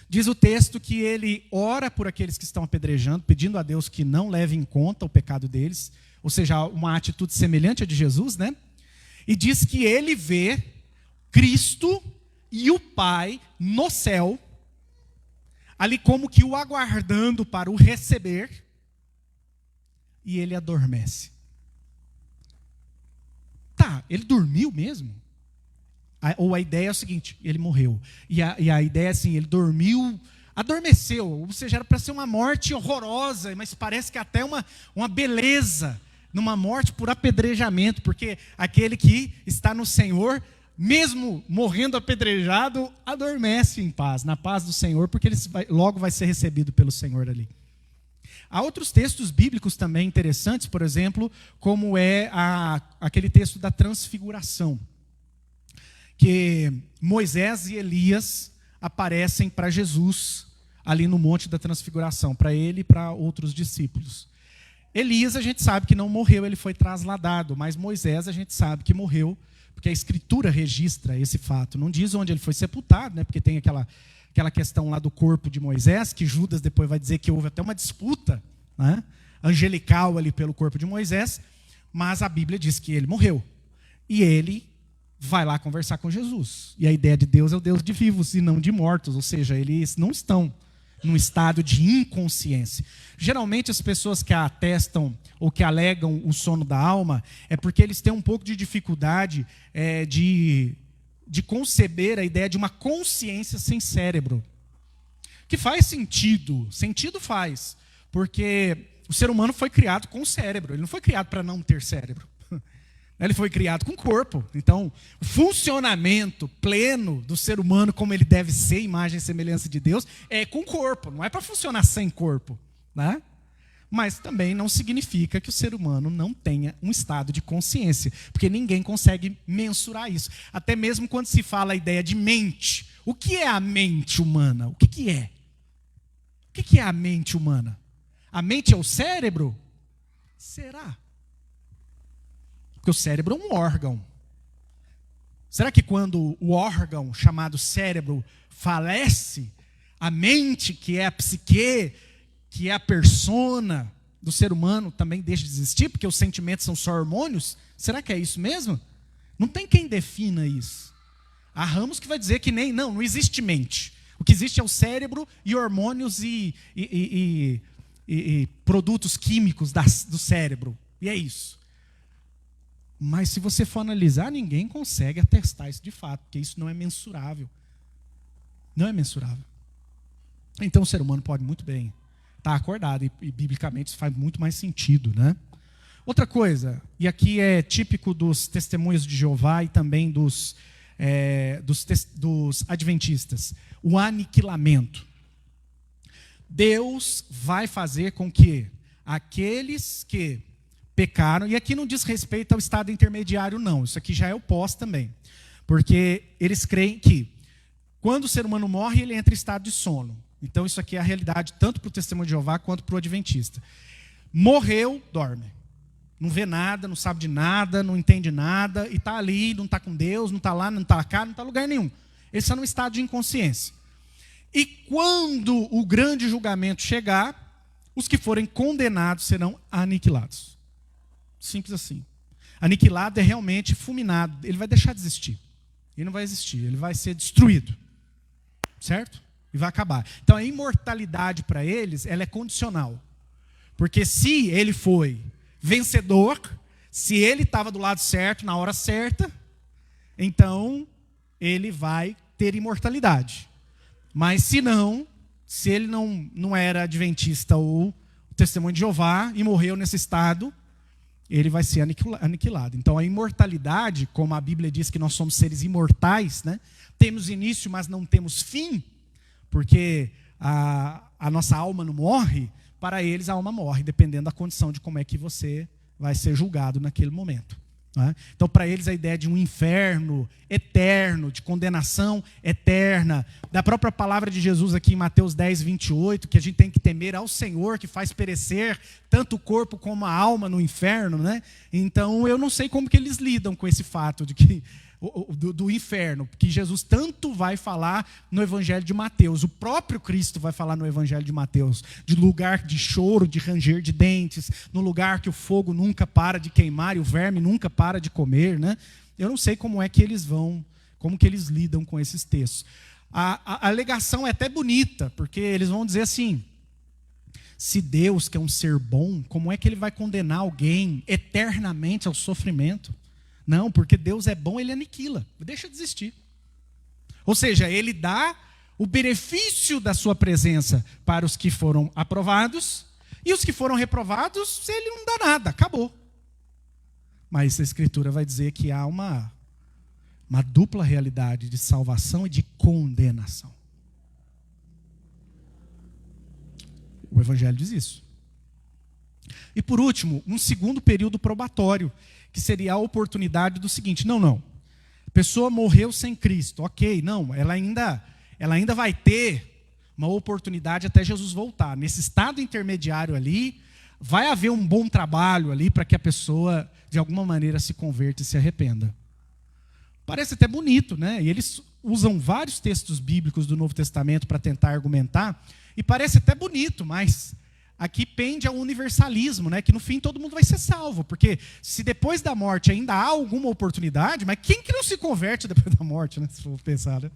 Diz o texto que ele ora por aqueles que estão apedrejando, pedindo a Deus que não leve em conta o pecado deles, ou seja, uma atitude semelhante à de Jesus, né? E diz que ele vê Cristo e o Pai no céu, ali como que o aguardando para o receber, e ele adormece. Tá, ele dormiu mesmo? Ou a ideia é o seguinte, ele morreu. E a ideia é assim, ele dormiu, adormeceu, ou seja, era para ser uma morte horrorosa, mas parece que até uma beleza, numa morte por apedrejamento, porque aquele que está no Senhor, mesmo morrendo apedrejado, adormece em paz, na paz do Senhor, porque ele logo vai ser recebido pelo Senhor ali. Há outros textos bíblicos também interessantes, por exemplo, como é aquele texto da transfiguração, que Moisés e Elias aparecem para Jesus ali no Monte da Transfiguração, para ele e para outros discípulos. Elias a gente sabe que não morreu, ele foi trasladado, mas Moisés a gente sabe que morreu, porque a Escritura registra esse fato. Não diz onde ele foi sepultado, né? Porque tem aquela questão lá do corpo de Moisés, que Judas depois vai dizer que houve até uma disputa, né, angelical ali pelo corpo de Moisés, mas a Bíblia diz que ele morreu. E ele vai lá conversar com Jesus. E a ideia de Deus é o Deus de vivos e não de mortos, ou seja, eles não estão num estado de inconsciência. Geralmente as pessoas que atestam ou que alegam o sono da alma é porque eles têm um pouco de dificuldade de conceber a ideia de uma consciência sem cérebro. Que faz sentido. Sentido faz. Porque o ser humano foi criado com cérebro. Ele não foi criado para não ter cérebro. Ele foi criado com corpo. Então, o funcionamento pleno do ser humano, como ele deve ser, imagem e semelhança de Deus, é com corpo. Não é para funcionar sem corpo, né? Mas também não significa que o ser humano não tenha um estado de consciência, porque ninguém consegue mensurar isso. Até mesmo quando se fala a ideia de mente. O que é a mente humana? O que é? O que é a mente humana? A mente é o cérebro? Será? Porque o cérebro é um órgão. Será que quando o órgão chamado cérebro falece, a mente, que é a psique, que é a persona do ser humano, também deixa de existir, porque os sentimentos são só hormônios? Será que é isso mesmo? Não tem quem defina isso. Há ramos que vai dizer que não existe mente. O que existe é o cérebro e hormônios e produtos químicos do cérebro. E é isso. Mas se você for analisar, ninguém consegue atestar isso de fato, porque isso não é mensurável. Não é mensurável. Então o ser humano pode muito bem estar acordado, e biblicamente isso faz muito mais sentido, né? Outra coisa, e aqui é típico dos testemunhos de Jeová e também dos adventistas, o aniquilamento. Deus vai fazer com que aqueles que pecaram, e aqui não diz respeito ao estado intermediário não, isso aqui já é o pós também, porque eles creem que quando o ser humano morre, ele entra em estado de sono. Então isso aqui é a realidade tanto para o testemunho de Jeová quanto para o adventista. Morreu, dorme. Não vê nada, não sabe de nada, não entende nada, e está ali, não está com Deus, não está lá, não está cá, não está em lugar nenhum. Ele está num estado de inconsciência. E quando o grande julgamento chegar, os que forem condenados serão aniquilados. Simples assim. Aniquilado é realmente fulminado. Ele vai deixar de existir. Ele não vai existir, ele vai ser destruído. Certo? E vai acabar. Então a imortalidade para eles, ela é condicional. Porque se ele foi vencedor, se ele estava do lado certo, na hora certa, então ele vai ter imortalidade. Mas se não, se ele não era adventista ou testemunho de Jeová e morreu nesse estado, ele vai ser aniquilado. Então a imortalidade, como a Bíblia diz que nós somos seres imortais, né? Temos início, mas não temos fim, porque a nossa alma não morre, para eles a alma morre, dependendo da condição de como é que você vai ser julgado naquele momento. Né? Então, para eles, a ideia de um inferno eterno, de condenação eterna, da própria palavra de Jesus aqui em Mateus 10, 28, que a gente tem que temer ao Senhor, que faz perecer tanto o corpo como a alma no inferno. Né? Então, eu não sei como que eles lidam com esse fato de que do inferno, que Jesus tanto vai falar no Evangelho de Mateus. O próprio Cristo vai falar no Evangelho de Mateus, de lugar de choro, de ranger de dentes, no lugar que o fogo nunca para de queimar e o verme nunca para de comer. Né? Eu não sei como é que eles vão, como que eles lidam com esses textos. A alegação é até bonita, porque eles vão dizer assim: se Deus, que é um ser bom, como é que ele vai condenar alguém eternamente ao sofrimento? Não, porque Deus é bom, ele aniquila, deixa de existir. Ou seja, ele dá o benefício da sua presença para os que foram aprovados, e os que foram reprovados, ele não dá nada, acabou. Mas a Escritura vai dizer que há uma dupla realidade de salvação e de condenação. O Evangelho diz isso. E por último, um segundo período probatório, que seria a oportunidade do seguinte: não, a pessoa morreu sem Cristo, ok, não, ela ainda vai ter uma oportunidade até Jesus voltar. Nesse estado intermediário ali, vai haver um bom trabalho ali para que a pessoa, de alguma maneira, se converta e se arrependa. Parece até bonito, né? E eles usam vários textos bíblicos do Novo Testamento para tentar argumentar, e parece até bonito, mas aqui pende ao universalismo, né? Que no fim todo mundo vai ser salvo, porque se depois da morte ainda há alguma oportunidade, mas quem que não se converte depois da morte, né? Se for pensar, né?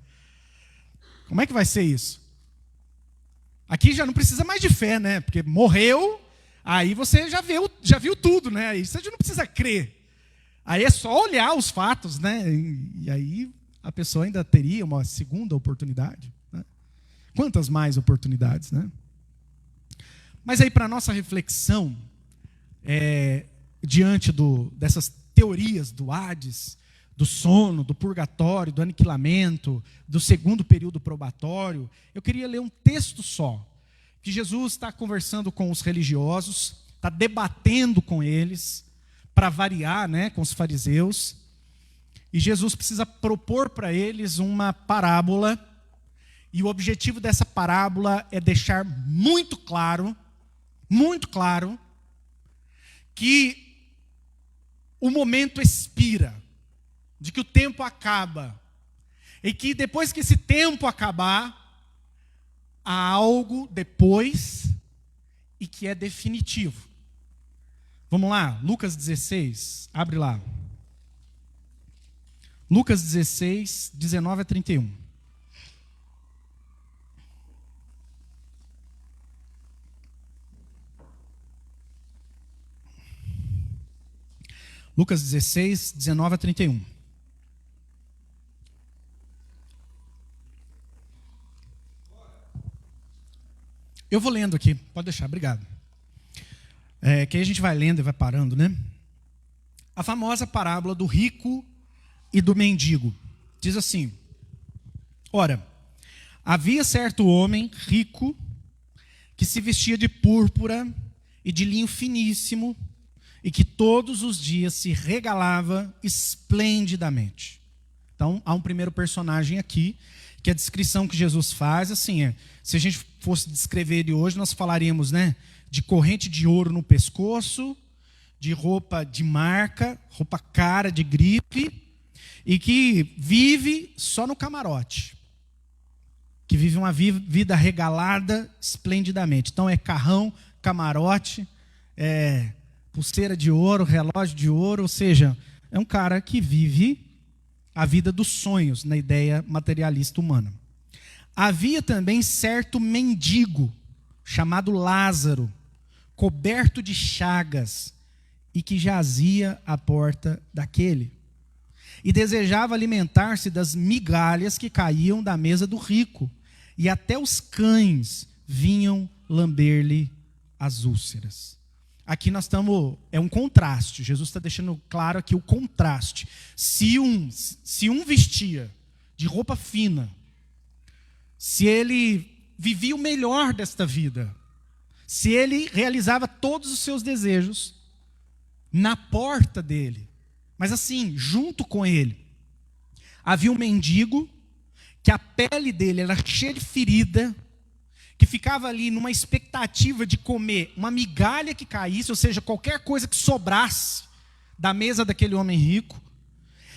Como é que vai ser isso? Aqui já não precisa mais de fé, né? Porque morreu, aí você já viu tudo, né? Aí você já não precisa crer. Aí é só olhar os fatos, né? E aí a pessoa ainda teria uma segunda oportunidade, né? Quantas mais oportunidades, né? Mas aí, para a nossa reflexão, diante dessas teorias do Hades, do sono, do purgatório, do aniquilamento, do segundo período probatório, eu queria ler um texto só, que Jesus está conversando com os religiosos, está debatendo com eles, para variar, né, com os fariseus, e Jesus precisa propor para eles uma parábola, e o objetivo dessa parábola é deixar muito claro, que o momento expira, de que o tempo acaba, e que depois que esse tempo acabar, há algo depois e que é definitivo. Vamos lá, Lucas 16, abre lá. Lucas 16, 19 a 31. Lucas 16, 19 a 31. Eu vou lendo aqui, pode deixar, obrigado. Que aí a gente vai lendo e vai parando, né? A famosa parábola do rico e do mendigo. Diz assim: ora, havia certo homem rico que se vestia de púrpura e de linho finíssimo, e que todos os dias se regalava esplendidamente. Então, há um primeiro personagem aqui, que a descrição que Jesus faz, assim, se a gente fosse descrever ele hoje, nós falaríamos, né, de corrente de ouro no pescoço, de roupa de marca, roupa cara de grife, e que vive só no camarote, que vive uma vida regalada esplendidamente. Então, é carrão, camarote, pulseira de ouro, relógio de ouro, ou seja, é um cara que vive a vida dos sonhos na ideia materialista humana. Havia também certo mendigo, chamado Lázaro, coberto de chagas, e que jazia à porta daquele. E desejava alimentar-se das migalhas que caíam da mesa do rico, e até os cães vinham lamber-lhe as úlceras. Aqui nós estamos, é um contraste, Jesus está deixando claro aqui o contraste. Se um vestia de roupa fina, se ele vivia o melhor desta vida, se ele realizava todos os seus desejos na porta dele, mas assim, junto com ele, havia um mendigo que a pele dele era cheia de ferida, que ficava ali numa expectativa de comer uma migalha que caísse, ou seja, qualquer coisa que sobrasse da mesa daquele homem rico,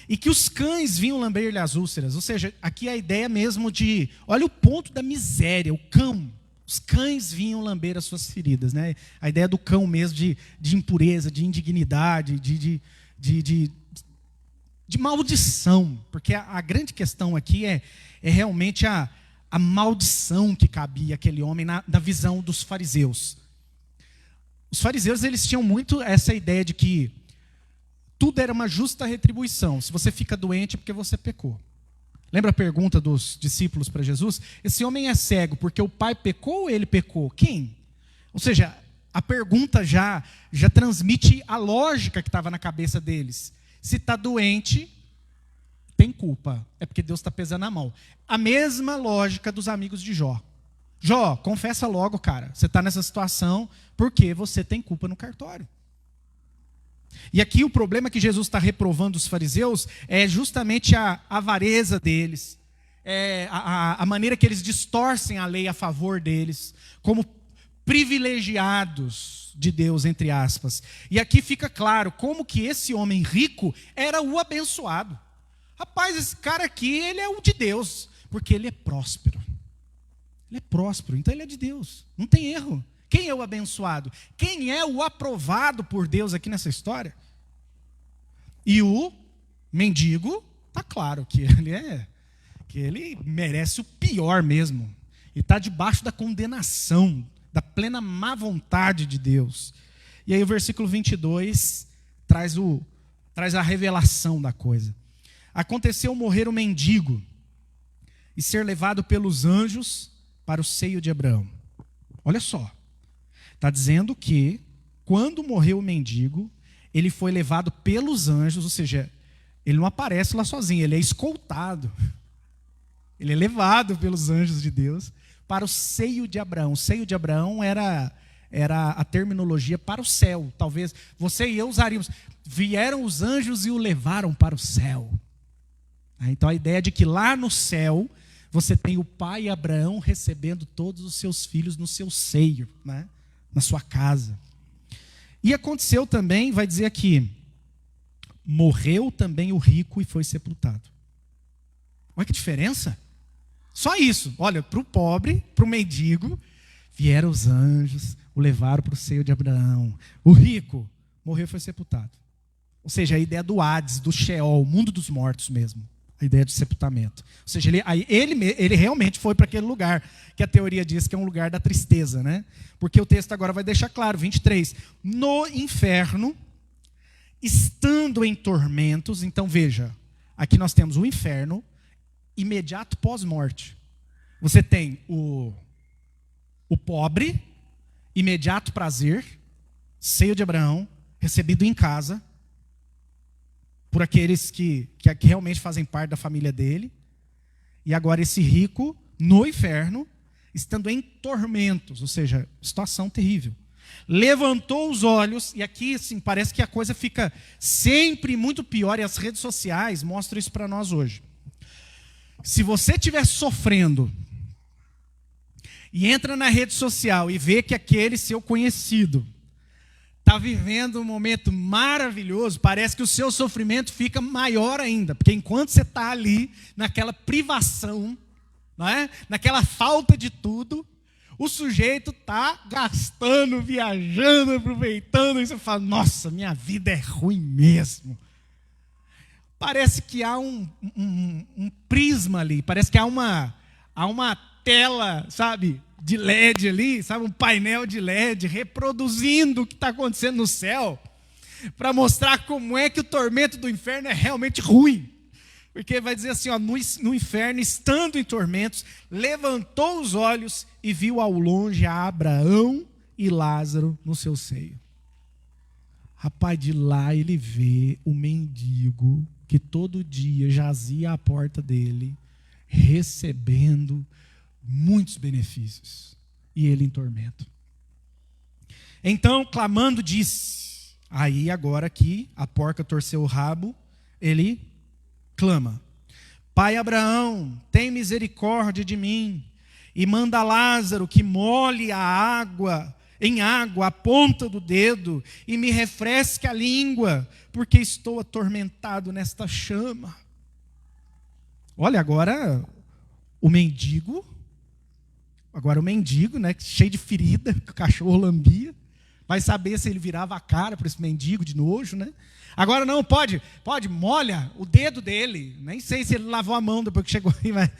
e que os cães vinham lamber-lhe as úlceras. Ou seja, aqui é a ideia mesmo de, olha o ponto da miséria, o cão. Os cães vinham lamber as suas feridas, né? A ideia do cão mesmo de impureza, de indignidade, de maldição. Porque a grande questão aqui é realmente a maldição que cabia àquele homem na visão dos fariseus. Os fariseus, eles tinham muito essa ideia de que tudo era uma justa retribuição. Se você fica doente é porque você pecou. Lembra a pergunta dos discípulos para Jesus? Esse homem é cego porque o pai pecou ou ele pecou? Quem? Ou seja, a pergunta já transmite a lógica que estava na cabeça deles. Se está doente, tem culpa. É porque Deus está pesando a mão. A mesma lógica dos amigos de Jó. Jó, confessa logo, cara. Você está nessa situação porque você tem culpa no cartório. E aqui o problema que Jesus está reprovando os fariseus é justamente a avareza deles, a maneira que eles distorcem a lei a favor deles, como privilegiados de Deus, entre aspas. E aqui fica claro como que esse homem rico era o abençoado. Rapaz, esse cara aqui, ele é o de Deus, porque ele é próspero. Ele é próspero, então ele é de Deus, não tem erro. Quem é o abençoado? Quem é o aprovado por Deus aqui nessa história? E o mendigo, está claro que ele merece o pior mesmo. E está debaixo da condenação, da plena má vontade de Deus. E aí o versículo 22 traz a revelação da coisa. Aconteceu morrer o mendigo e ser levado pelos anjos para o seio de Abraão. Olha só. Está dizendo que, quando morreu o mendigo, ele foi levado pelos anjos, ou seja, ele não aparece lá sozinho, ele é escoltado. Ele é levado pelos anjos de Deus para o seio de Abraão. O seio de Abraão era a terminologia para o céu. Talvez você e eu usaríamos. Vieram os anjos e o levaram para o céu. Então a ideia de que lá no céu você tem o pai Abraão recebendo todos os seus filhos no seu seio, né? Na sua casa. E aconteceu também, vai dizer aqui, morreu também o rico e foi sepultado. Olha que diferença. Só isso. Olha, para o pobre, para o mendigo, vieram os anjos, o levaram para o seio de Abraão. O rico morreu e foi sepultado. Ou seja, a ideia do Hades, do Sheol, o mundo dos mortos mesmo. A ideia de sepultamento. Ou seja, ele realmente foi para aquele lugar que a teoria diz que é um lugar da tristeza, né? Porque o texto agora vai deixar claro, 23. No inferno, estando em tormentos, então veja, aqui nós temos o inferno imediato pós-morte. Você tem o pobre, imediato prazer, seio de Abraão, recebido em casa, por aqueles que realmente fazem parte da família dele. E agora esse rico, no inferno, estando em tormentos, ou seja, situação terrível. Levantou os olhos, e aqui assim, parece que a coisa fica sempre muito pior, e as redes sociais mostram isso para nós hoje. Se você estiver sofrendo, e entra na rede social e vê que aquele seu conhecido está vivendo um momento maravilhoso, parece que o seu sofrimento fica maior ainda, porque enquanto você está ali, naquela privação, não é? Naquela falta de tudo, O sujeito está gastando, viajando, aproveitando, e você fala, nossa, minha vida é ruim mesmo. Parece que há um prisma ali, parece que há uma tela, sabe, de LED ali, sabe, um painel de LED reproduzindo o que está acontecendo no céu, para mostrar como é que o tormento do inferno é realmente ruim. Porque vai dizer assim, ó, no inferno, estando em tormentos, levantou os olhos e viu ao longe a Abraão e Lázaro no seu seio. Rapaz, de lá ele vê o mendigo que todo dia jazia à porta dele, recebendo muitos benefícios, e ele em tormento. Então, clamando, disse, aí agora que a porca torceu o rabo, ele clama, Pai Abraão, tem misericórdia de mim, e manda Lázaro que molhe em água a ponta do dedo, e me refresque a língua, porque estou atormentado nesta chama. Olha, agora o mendigo, né, cheio de ferida, que o cachorro lambia, vai saber se ele virava a cara para esse mendigo de nojo, né? Agora não, pode, molha o dedo dele, nem sei se ele lavou a mão depois que chegou aí, mas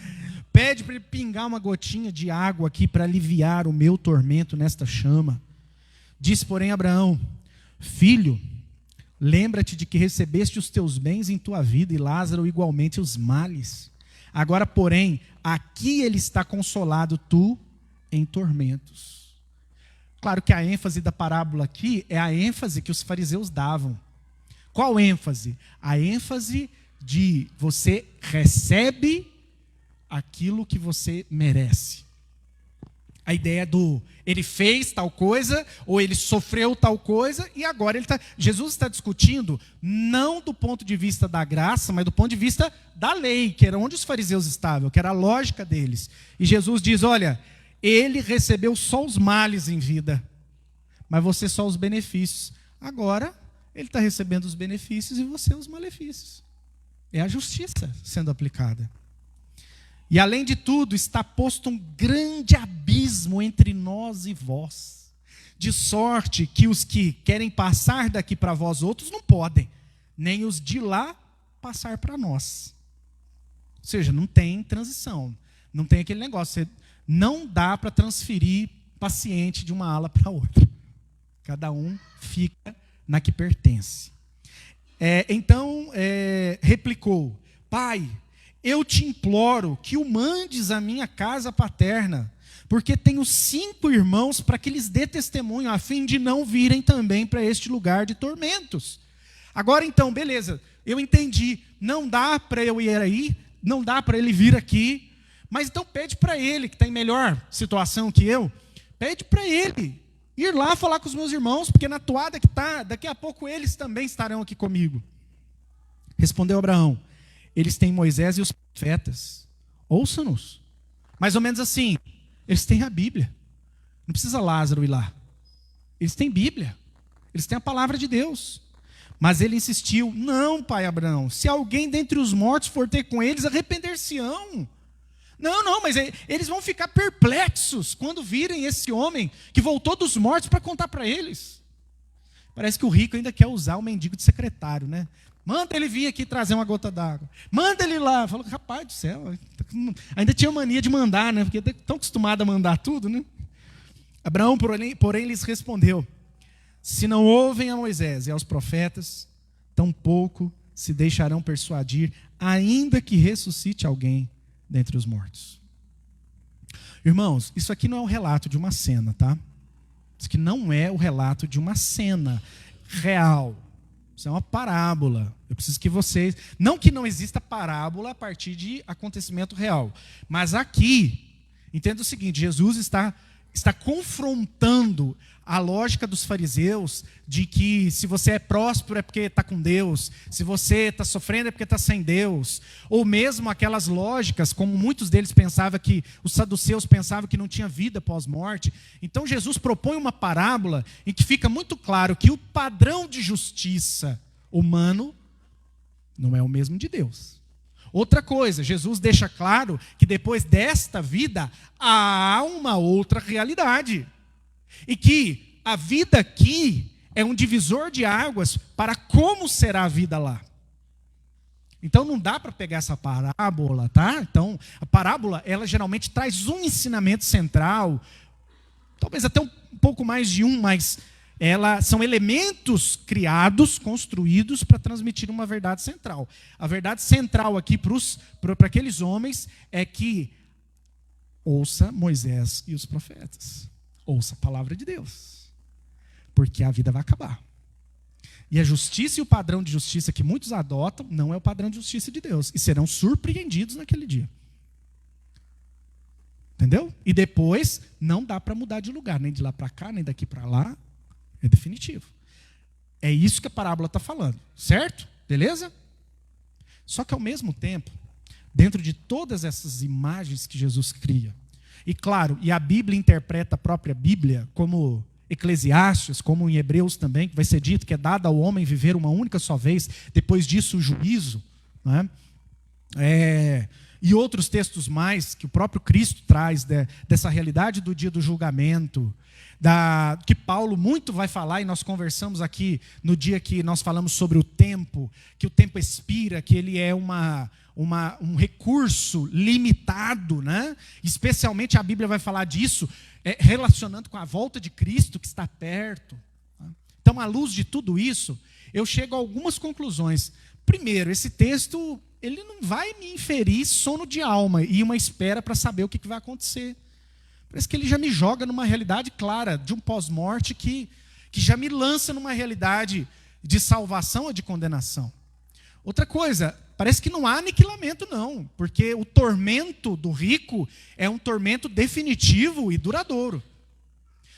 pede para ele pingar uma gotinha de água aqui para aliviar o meu tormento nesta chama. Disse, porém, Abraão, filho, lembra-te de que recebeste os teus bens em tua vida e Lázaro igualmente os males. Agora, porém, aqui ele está consolado, tu em tormentos. Claro que a ênfase da parábola aqui é a ênfase que os fariseus davam. Qual ênfase? A ênfase de você recebe aquilo que você merece. A ideia do ele fez tal coisa, ou ele sofreu tal coisa, e agora Jesus está discutindo não do ponto de vista da graça, mas do ponto de vista da lei, que era onde os fariseus estavam, que era a lógica deles. E Jesus diz, olha, ele recebeu só os males em vida, mas você só os benefícios. Agora, ele está recebendo os benefícios e você os malefícios. É a justiça sendo aplicada. E além de tudo, está posto um grande abismo entre nós e vós, de sorte que os que querem passar daqui para vós outros não podem, nem os de lá passar para nós. Ou seja, não tem transição, não tem aquele negócio, não dá para transferir paciente de uma ala para outra. Cada um fica na que pertence. Então, replicou, Pai, eu te imploro que o mandes à minha casa paterna, porque tenho 5 irmãos para que lhes dê testemunho, a fim de não virem também para este lugar de tormentos. Agora então, beleza, eu entendi, não dá para eu ir aí, não dá para ele vir aqui, mas então pede para ele, que está em melhor situação que eu, pede para ele ir lá falar com os meus irmãos, porque na toada que está, daqui a pouco eles também estarão aqui comigo. Respondeu Abraão, eles têm Moisés e os profetas, ouçam-nos. Mais ou menos assim, eles têm a Bíblia, não precisa Lázaro ir lá. Eles têm Bíblia, eles têm a palavra de Deus. Mas ele insistiu, não, pai Abraão, se alguém dentre os mortos for ter com eles, arrepender-se-ão. Não, mas eles vão ficar perplexos quando virem esse homem que voltou dos mortos para contar para eles. Parece que o rico ainda quer usar o mendigo de secretário, né? Manda ele vir aqui trazer uma gota d'água. Manda ele lá. Falou, rapaz do céu, ainda tinha mania de mandar, né? Porque estão acostumados a mandar tudo, né? Abraão, porém, lhes respondeu, se não ouvem a Moisés e aos profetas, tampouco se deixarão persuadir, ainda que ressuscite alguém dentre os mortos. Irmãos, isso aqui não é o relato de uma cena, tá? Isso aqui não é o relato de uma cena real. Isso é uma parábola. Eu preciso que vocês... Não que não exista parábola a partir de acontecimento real. Mas aqui, entenda o seguinte, Jesus está confrontando a lógica dos fariseus de que se você é próspero é porque está com Deus, se você está sofrendo é porque está sem Deus, ou mesmo aquelas lógicas, como muitos deles pensavam que, os saduceus pensavam que não tinha vida pós-morte. Então Jesus propõe uma parábola em que fica muito claro que o padrão de justiça humano não é o mesmo de Deus. Outra coisa, Jesus deixa claro que depois desta vida há uma outra realidade. E que a vida aqui é um divisor de águas para como será a vida lá. Então não dá para pegar essa parábola, tá? Então a parábola, ela geralmente traz um ensinamento central, talvez até um pouco mais de um, mas são elementos criados, construídos para transmitir uma verdade central. A verdade central aqui para aqueles homens é que ouça Moisés e os profetas. Ouça a palavra de Deus. Porque a vida vai acabar. E a justiça e o padrão de justiça que muitos adotam não é o padrão de justiça de Deus. E serão surpreendidos naquele dia. Entendeu? E depois não dá para mudar de lugar, nem de lá para cá, nem daqui para lá. É definitivo. É isso que a parábola está falando. Certo? Beleza? Só que ao mesmo tempo, dentro de todas essas imagens que Jesus cria, e claro, e a Bíblia interpreta a própria Bíblia como Eclesiastes, como em Hebreus também, que vai ser dito que é dado ao homem viver uma única só vez, depois disso o juízo, né? E outros textos mais que o próprio Cristo traz dessa realidade do dia do julgamento, que Paulo muito vai falar, e nós conversamos aqui no dia que nós falamos sobre o tempo, que o tempo expira, que ele é um recurso limitado, né? Especialmente a Bíblia vai falar disso, relacionando com a volta de Cristo que está perto. Então, à luz de tudo isso, eu chego a algumas conclusões. Primeiro, esse texto, ele não vai me inferir sono de alma e uma espera para saber o que vai acontecer. Parece que ele já me joga numa realidade clara de um pós-morte que já me lança numa realidade de salvação ou de condenação. Outra coisa, parece que não há aniquilamento não, porque o tormento do rico é um tormento definitivo e duradouro.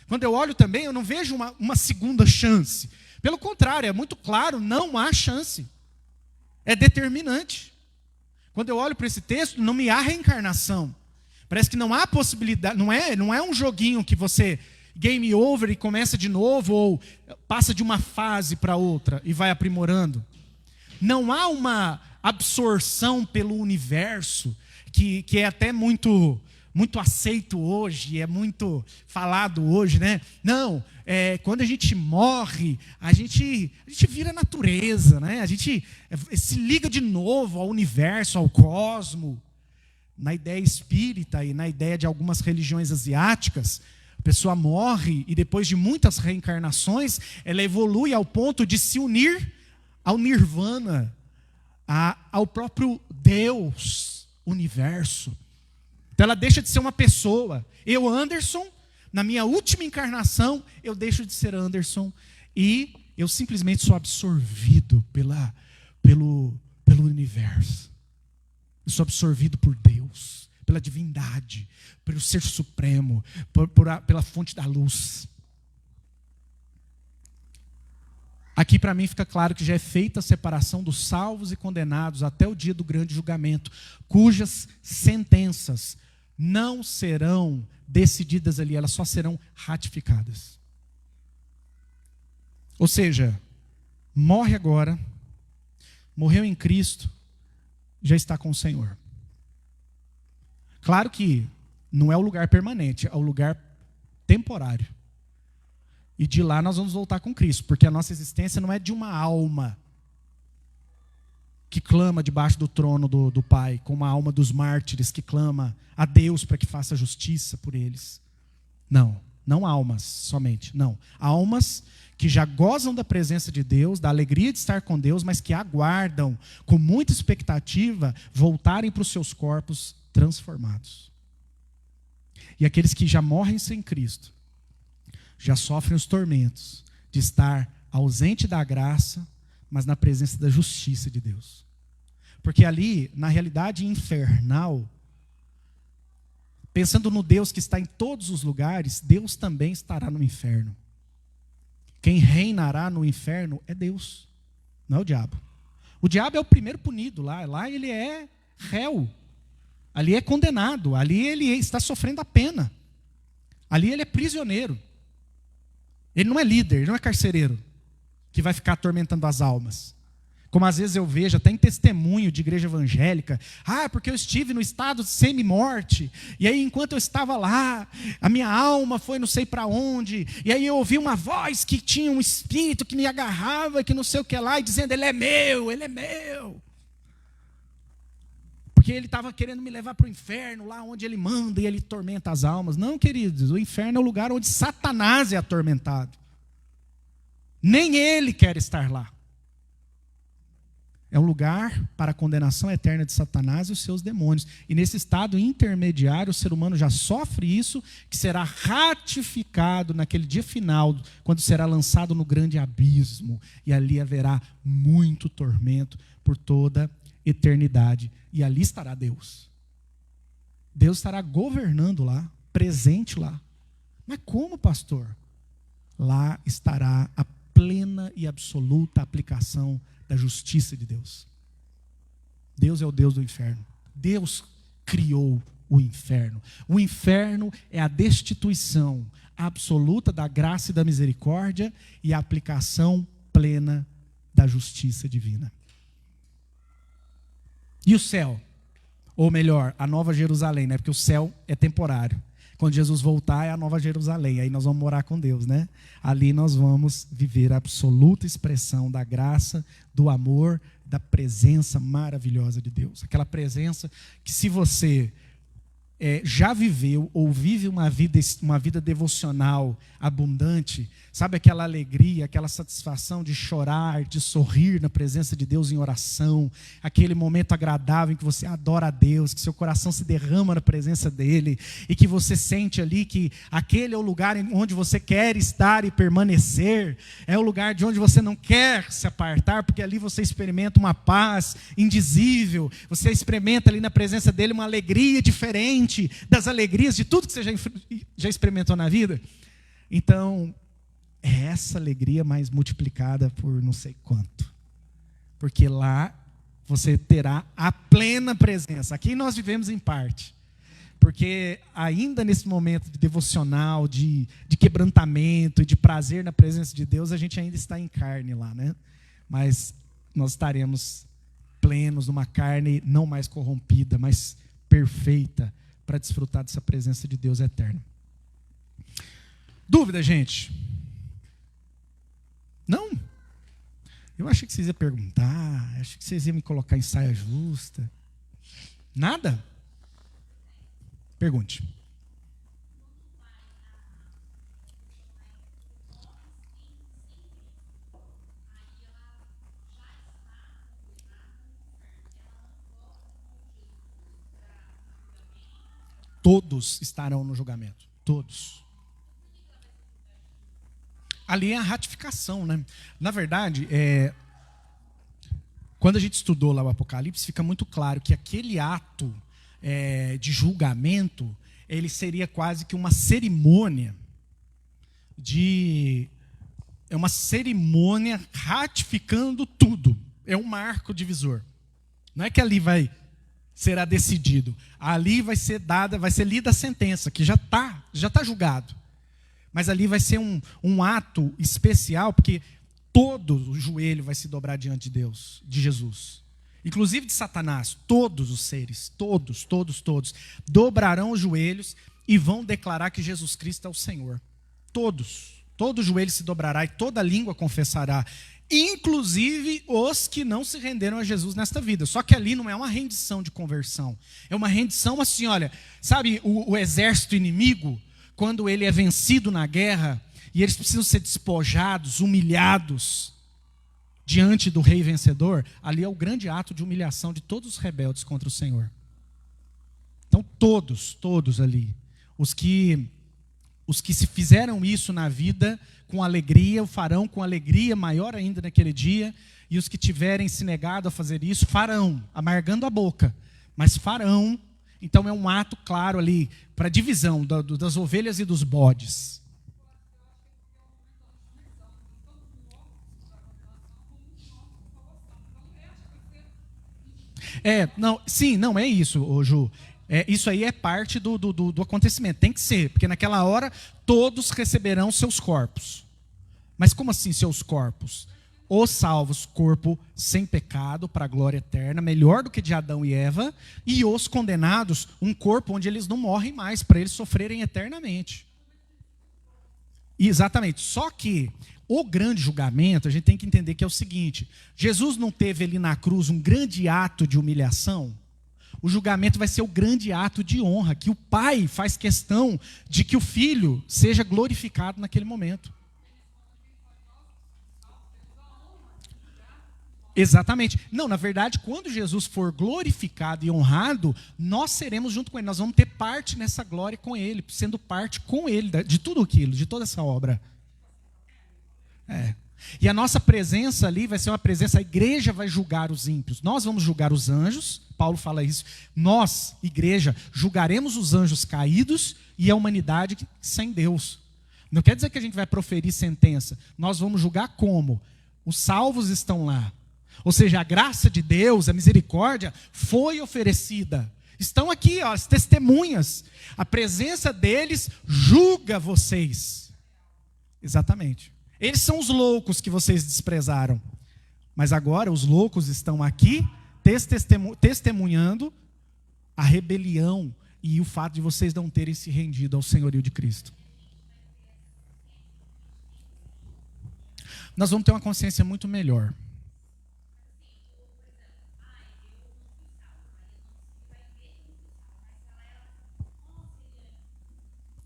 Quando eu olho também, eu não vejo uma segunda chance. Pelo contrário, é muito claro, não há chance. É determinante. Quando eu olho para esse texto, não me há reencarnação. Parece que não há possibilidade, não é um joguinho que você game over e começa de novo, ou passa de uma fase para outra e vai aprimorando. Não há uma absorção pelo universo, que é até muito aceito hoje, é muito falado hoje, né? Não, quando a gente morre, a gente vira natureza, né? A gente se liga de novo ao universo, ao cosmo. Na ideia espírita e na ideia de algumas religiões asiáticas, a pessoa morre e depois de muitas reencarnações, ela evolui ao ponto de se unir ao nirvana, ao próprio Deus, universo. Então ela deixa de ser uma pessoa. Eu, Anderson, na minha última encarnação, eu deixo de ser Anderson e eu simplesmente sou absorvido pelo universo. Eu sou absorvido por Deus, pela divindade, pelo ser supremo, pela fonte da luz. Aqui para mim fica claro que já é feita a separação dos salvos e condenados até o dia do grande julgamento, cujas sentenças não serão decididas ali, elas só serão ratificadas. Ou seja, morre agora, morreu em Cristo, já está com o Senhor. Claro que não é o lugar permanente, é o lugar temporário. E de lá nós vamos voltar com Cristo, porque a nossa existência não é de uma alma que clama debaixo do trono do Pai, como a alma dos mártires que clama a Deus para que faça justiça por eles. Não almas somente, não. Almas que já gozam da presença de Deus, da alegria de estar com Deus, mas que aguardam com muita expectativa voltarem para os seus corpos transformados. E aqueles que já morrem sem Cristo, já sofrem os tormentos de estar ausente da graça, mas na presença da justiça de Deus. Porque ali, na realidade infernal, pensando no Deus que está em todos os lugares, Deus também estará no inferno. Quem reinará no inferno é Deus, não é o diabo. O diabo é o primeiro punido lá ele é réu, ali é condenado, ali ele está sofrendo a pena, ali ele é prisioneiro. Ele não é líder, ele não é carcereiro, que vai ficar atormentando as almas. Como às vezes eu vejo, até em testemunho de igreja evangélica, porque eu estive no estado de semi-morte, e aí enquanto eu estava lá, a minha alma foi não sei para onde, e aí eu ouvi uma voz que tinha um espírito que me agarrava, que não sei o que lá, e dizendo, ele é meu, ele é meu. Porque ele estava querendo me levar para o inferno, lá onde ele manda e ele tormenta as almas. Não, queridos, o inferno é o lugar onde Satanás é atormentado. Nem ele quer estar lá. É um lugar para a condenação eterna de Satanás e os seus demônios. E nesse estado intermediário, o ser humano já sofre isso, que será ratificado naquele dia final, quando será lançado no grande abismo. E ali haverá muito tormento por toda eternidade. E ali estará Deus. Deus estará governando lá, presente lá. Mas como, pastor? Lá estará a plena e absoluta aplicação da justiça de Deus. Deus é o Deus do inferno. Deus criou o inferno. O inferno é a destituição absoluta da graça e da misericórdia e a aplicação plena da justiça divina. E o céu? Ou melhor, a Nova Jerusalém, né? Porque o céu é temporário. Quando Jesus voltar é a Nova Jerusalém, aí nós vamos morar com Deus, né? Ali nós vamos viver a absoluta expressão da graça, do amor, da presença maravilhosa de Deus. Aquela presença que se você já viveu ou vive uma vida devocional abundante, sabe aquela alegria, aquela satisfação de chorar, de sorrir na presença de Deus em oração, aquele momento agradável em que você adora a Deus, que seu coração se derrama na presença dEle e que você sente ali que aquele é o lugar onde você quer estar e permanecer, é o lugar de onde você não quer se apartar, porque ali você experimenta uma paz indizível, você experimenta ali na presença dEle uma alegria diferente das alegrias de tudo que você já experimentou na vida. Então, é essa alegria mais multiplicada por não sei quanto. Porque lá você terá a plena presença. Aqui nós vivemos em parte. Porque ainda nesse momento de devocional, de quebrantamento e de prazer na presença de Deus, a gente ainda está em carne lá, né? Mas nós estaremos plenos numa carne não mais corrompida, mas perfeita, para desfrutar dessa presença de Deus eterna. Dúvida, gente? Não? Eu achei que vocês iam perguntar, achei que vocês iam me colocar em saia justa. Nada? Pergunte. Todos estarão no julgamento. Todos. Ali é a ratificação, né? Na verdade, quando a gente estudou lá o Apocalipse, fica muito claro que aquele ato de julgamento, ele seria quase que uma cerimônia é uma cerimônia ratificando tudo. É um marco divisor. Não é que ali será decidido. Ali vai ser lida a sentença, que já está julgado. Mas ali vai ser um ato especial, porque todo o joelho vai se dobrar diante de Deus, de Jesus. Inclusive de Satanás, todos os seres, todos, dobrarão os joelhos e vão declarar que Jesus Cristo é o Senhor. Todos, todo joelho se dobrará e toda língua confessará. Inclusive os que não se renderam a Jesus nesta vida. Só que ali não é uma rendição de conversão. É uma rendição assim, olha, sabe o exército inimigo, quando ele é vencido na guerra, e eles precisam ser despojados, humilhados, diante do rei vencedor, ali é o grande ato de humilhação de todos os rebeldes contra o Senhor. Então todos ali, os que se fizeram isso na vida com alegria, o farão com alegria maior ainda naquele dia, e os que tiverem se negado a fazer isso, farão, amargando a boca, mas farão. Então é um ato claro ali, para a divisão das ovelhas e dos bodes. Não é isso, Ju. Isso aí é parte do acontecimento, tem que ser, porque naquela hora todos receberão seus corpos. Mas como assim seus corpos? Os salvos, corpo sem pecado para a glória eterna, melhor do que de Adão e Eva, e os condenados, um corpo onde eles não morrem mais, para eles sofrerem eternamente. Exatamente. Só que o grande julgamento, a gente tem que entender que é o seguinte: Jesus não teve ali na cruz um grande ato de humilhação? O julgamento vai ser o grande ato de honra, que o Pai faz questão de que o Filho seja glorificado naquele momento. Exatamente. Não, na verdade, quando Jesus for glorificado e honrado, nós seremos junto com Ele. Nós vamos ter parte nessa glória com Ele, sendo parte com Ele, de tudo aquilo, de toda essa obra. E a nossa presença ali vai ser uma presença, a igreja vai julgar os ímpios. Nós vamos julgar os anjos, Paulo fala isso. Nós, igreja, julgaremos os anjos caídos e a humanidade sem Deus. Não quer dizer que a gente vai proferir sentença. Nós vamos julgar como? Os salvos estão lá. Ou seja, a graça de Deus, a misericórdia foi oferecida. Estão aqui, ó, as testemunhas. A presença deles julga vocês. Exatamente. Eles são os loucos que vocês desprezaram. Mas agora os loucos estão aqui testemunhando a rebelião e o fato de vocês não terem se rendido ao senhorio de Cristo. Nós vamos ter uma consciência muito melhor.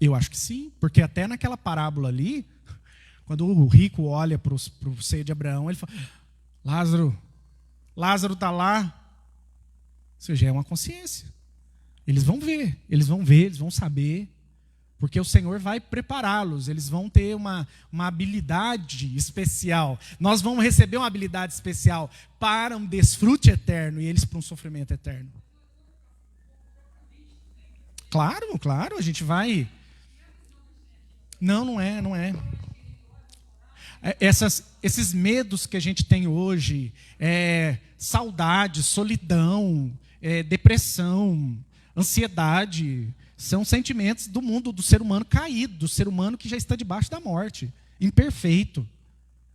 Eu acho que sim, porque até naquela parábola ali, quando o rico olha para o seio de Abraão, ele fala: Lázaro está lá. Ou seja, é uma consciência. Eles vão ver, eles vão saber, porque o Senhor vai prepará-los, eles vão ter uma habilidade especial. Nós vamos receber uma habilidade especial para um desfrute eterno e eles para um sofrimento eterno. Claro, a gente vai... Não é. Esses medos que a gente tem hoje, saudade, solidão, depressão, ansiedade, são sentimentos do mundo, do ser humano caído, do ser humano que já está debaixo da morte, imperfeito.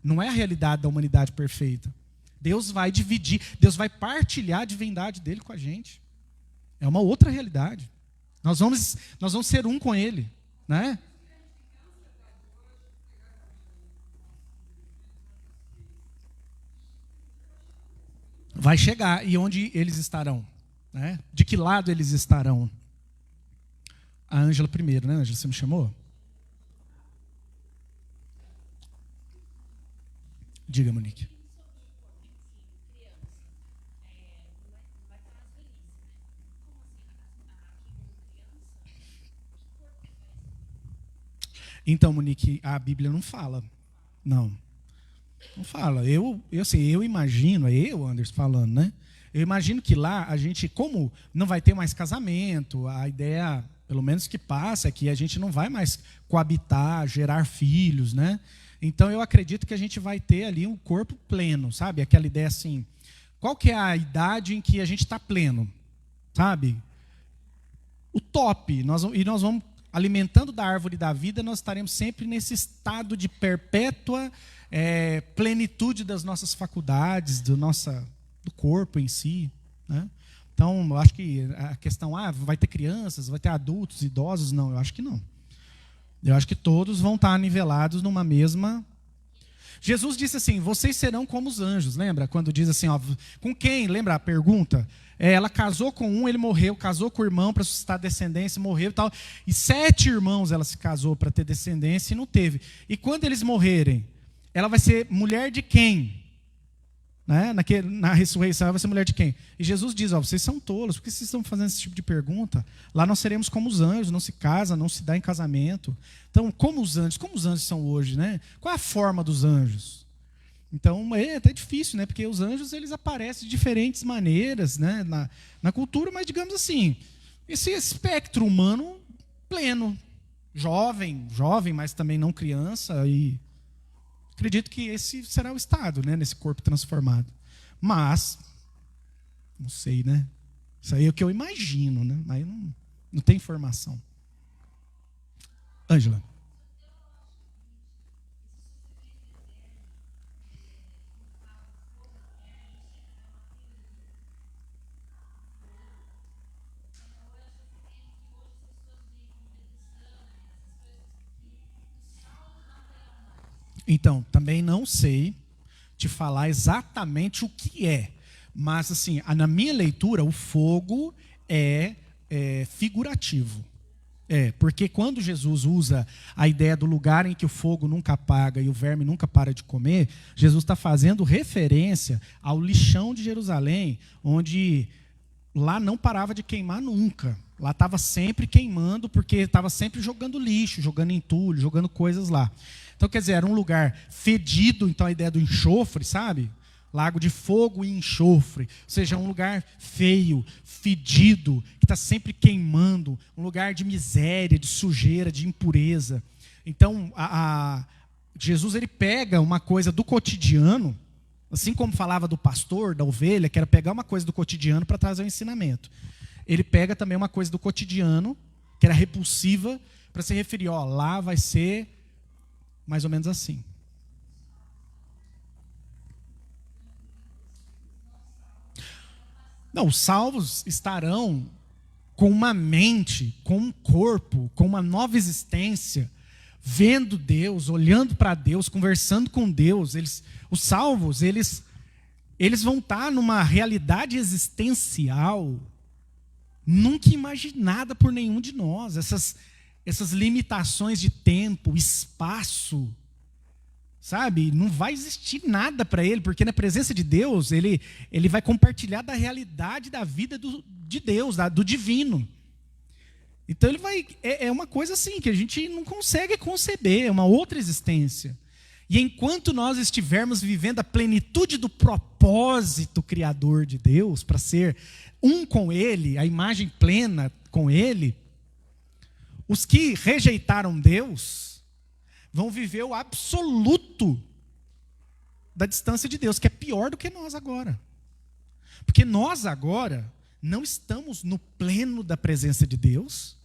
Não é a realidade da humanidade perfeita. Deus vai dividir, Deus vai partilhar a divindade dele com a gente. É uma outra realidade. Nós vamos ser um com ele, né? Vai chegar. E onde eles estarão? Né? De que lado eles estarão? A Ângela primeiro, né, Ângela? Você me chamou? Diga, Monique. Então, Monique, a Bíblia não fala. Não fala. Eu imagino, Anderson falando, né? Eu imagino que lá a gente, como não vai ter mais casamento, a ideia, pelo menos que passa, é que a gente não vai mais coabitar, gerar filhos, né? Então eu acredito que a gente vai ter ali um corpo pleno, sabe? Aquela ideia assim, qual que é a idade em que a gente está pleno, sabe? O top. Nós vamos alimentando da árvore da vida, nós estaremos sempre nesse estado de perpétua plenitude das nossas faculdades, do corpo em si, né? Então, eu acho que a questão, vai ter crianças, vai ter adultos, idosos, não, eu acho que não. Eu acho que todos vão estar nivelados numa mesma... Jesus disse assim, vocês serão como os anjos, lembra? Quando diz assim, com quem? Lembra a pergunta? Ela casou com um, ele morreu, casou com o irmão para suscitar descendência, morreu e tal. E 7 irmãos ela se casou para ter descendência e não teve. E quando eles morrerem, ela vai ser mulher de quem? Né? Na ressurreição, ela vai ser mulher de quem? E Jesus diz, vocês são tolos, por que vocês estão fazendo esse tipo de pergunta? Lá nós seremos como os anjos, não se casa, não se dá em casamento. Então, como os anjos são hoje, né? Qual é a forma dos anjos? Então, é até difícil, né? Porque os anjos, eles aparecem de diferentes maneiras, né? Na cultura, mas digamos assim, esse espectro humano pleno, jovem, mas também não criança, e acredito que esse será o estado, né, nesse corpo transformado. Mas, não sei, né? Isso aí é o que eu imagino, né? Mas não tem informação. Ângela. Então, também não sei te falar exatamente o que é. Mas, assim, na minha leitura, o fogo é figurativo. Porque quando Jesus usa a ideia do lugar em que o fogo nunca apaga e o verme nunca para de comer, Jesus está fazendo referência ao lixão de Jerusalém, onde lá não parava de queimar nunca. Lá estava sempre queimando, porque estava sempre jogando lixo, jogando entulho, jogando coisas lá. Então, quer dizer, era um lugar fedido, então a ideia do enxofre, sabe? Lago de fogo e enxofre. Ou seja, um lugar feio, fedido, que está sempre queimando. Um lugar de miséria, de sujeira, de impureza. Então, Jesus ele pega uma coisa do cotidiano, assim como falava do pastor, da ovelha, que era pegar uma coisa do cotidiano para trazer um ensinamento. Ele pega também uma coisa do cotidiano, que era repulsiva, para se referir, lá vai ser mais ou menos assim. Não, os salvos estarão com uma mente, com um corpo, com uma nova existência, vendo Deus, olhando para Deus, conversando com Deus. Os salvos, eles vão estar numa realidade existencial nunca imaginada por nenhum de nós. Essas limitações de tempo, espaço, sabe? Não vai existir nada para ele, porque na presença de Deus, ele vai compartilhar da realidade da vida de Deus, do divino. Então ele vai, é uma coisa assim, que a gente não consegue conceber, é uma outra existência. E enquanto nós estivermos vivendo a plenitude do propósito criador de Deus, para ser um com Ele, a imagem plena com Ele, os que rejeitaram Deus vão viver o absoluto da distância de Deus, que é pior do que nós agora. Porque nós agora não estamos no pleno da presença de Deus,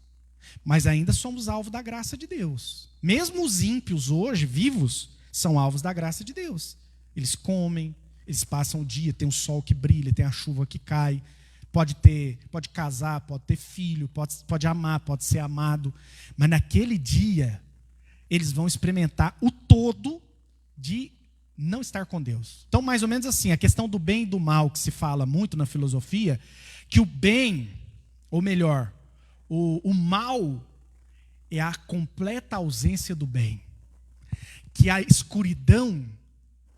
mas ainda somos alvo da graça de Deus. Mesmo os ímpios hoje, vivos, são alvos da graça de Deus. Eles comem, eles passam o dia, tem o sol que brilha, tem a chuva que cai, pode casar, pode ter filho, pode amar, pode ser amado. Mas naquele dia, eles vão experimentar o todo de não estar com Deus. Então, mais ou menos assim, a questão do bem e do mal, que se fala muito na filosofia, que o bem, ou melhor, o mal é a completa ausência do bem. Que a escuridão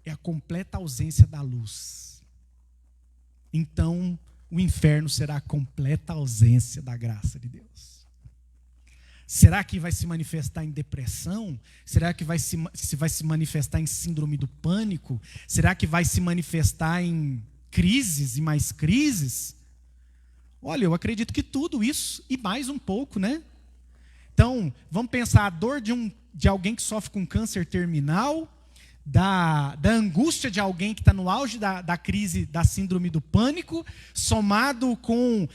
é a completa ausência da luz. Então, o inferno será a completa ausência da graça de Deus. Será que vai se manifestar em depressão? Será que vai se manifestar em síndrome do pânico? Será que vai se manifestar em crises e mais crises? Olha, eu acredito que tudo isso e mais um pouco, né? Então, vamos pensar a dor de alguém que sofre com câncer terminal, da angústia de alguém que está no auge da crise da síndrome do pânico, somado com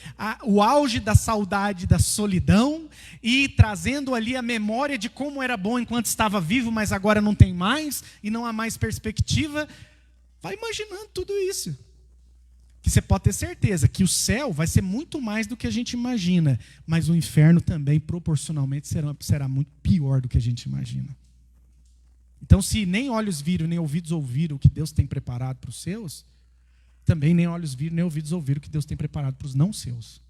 o auge da saudade da solidão, e trazendo ali a memória de como era bom enquanto estava vivo, mas agora não tem mais, e não há mais perspectiva. Vai imaginando tudo isso. Que você pode ter certeza que o céu vai ser muito mais do que a gente imagina, mas o inferno também, proporcionalmente, será muito pior do que a gente imagina. Então, se nem olhos viram, nem ouvidos ouviram o que Deus tem preparado para os seus, também nem olhos viram, nem ouvidos ouviram o que Deus tem preparado para os não seus.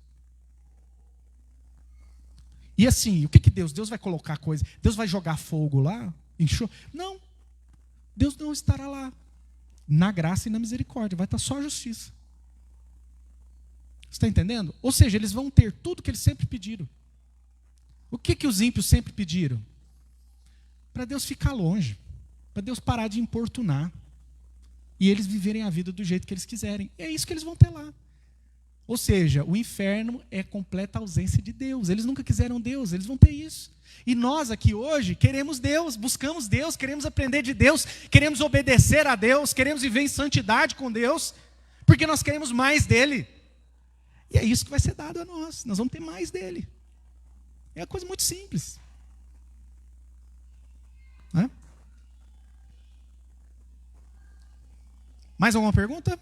E assim, o que Deus? Deus vai colocar coisa, Deus vai jogar fogo lá? Não, Deus não estará lá. Na graça e na misericórdia, vai estar só a justiça. Você está entendendo? Ou seja, eles vão ter tudo que eles sempre pediram. O que os ímpios sempre pediram? Para Deus ficar longe, para Deus parar de importunar, e eles viverem a vida do jeito que eles quiserem. E é isso que eles vão ter lá. Ou seja, o inferno é completa ausência de Deus. Eles nunca quiseram Deus, eles vão ter isso. E nós aqui hoje queremos Deus, buscamos Deus, queremos aprender de Deus, queremos obedecer a Deus, queremos viver em santidade com Deus, porque nós queremos mais dele. E é isso que vai ser dado a nós. Nós vamos ter mais dele. É uma coisa muito simples. Né? Mais alguma pergunta?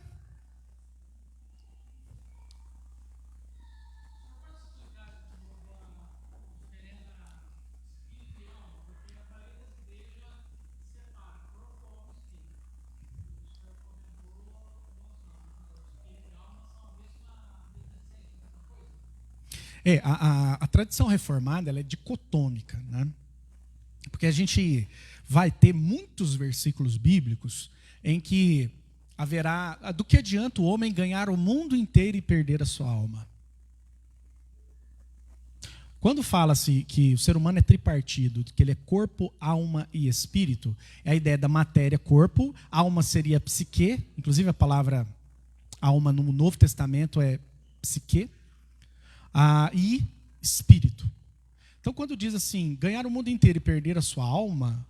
A tradição reformada ela é dicotômica, né? Porque a gente vai ter muitos versículos bíblicos em que haverá, do que adianta o homem ganhar o mundo inteiro e perder a sua alma? Quando fala-se que o ser humano é tripartido, que ele é corpo, alma e espírito, é a ideia da matéria, corpo, alma seria psique, inclusive a palavra alma no Novo Testamento é psique, e espírito. Então, quando diz assim, ganhar o mundo inteiro e perder a sua alma,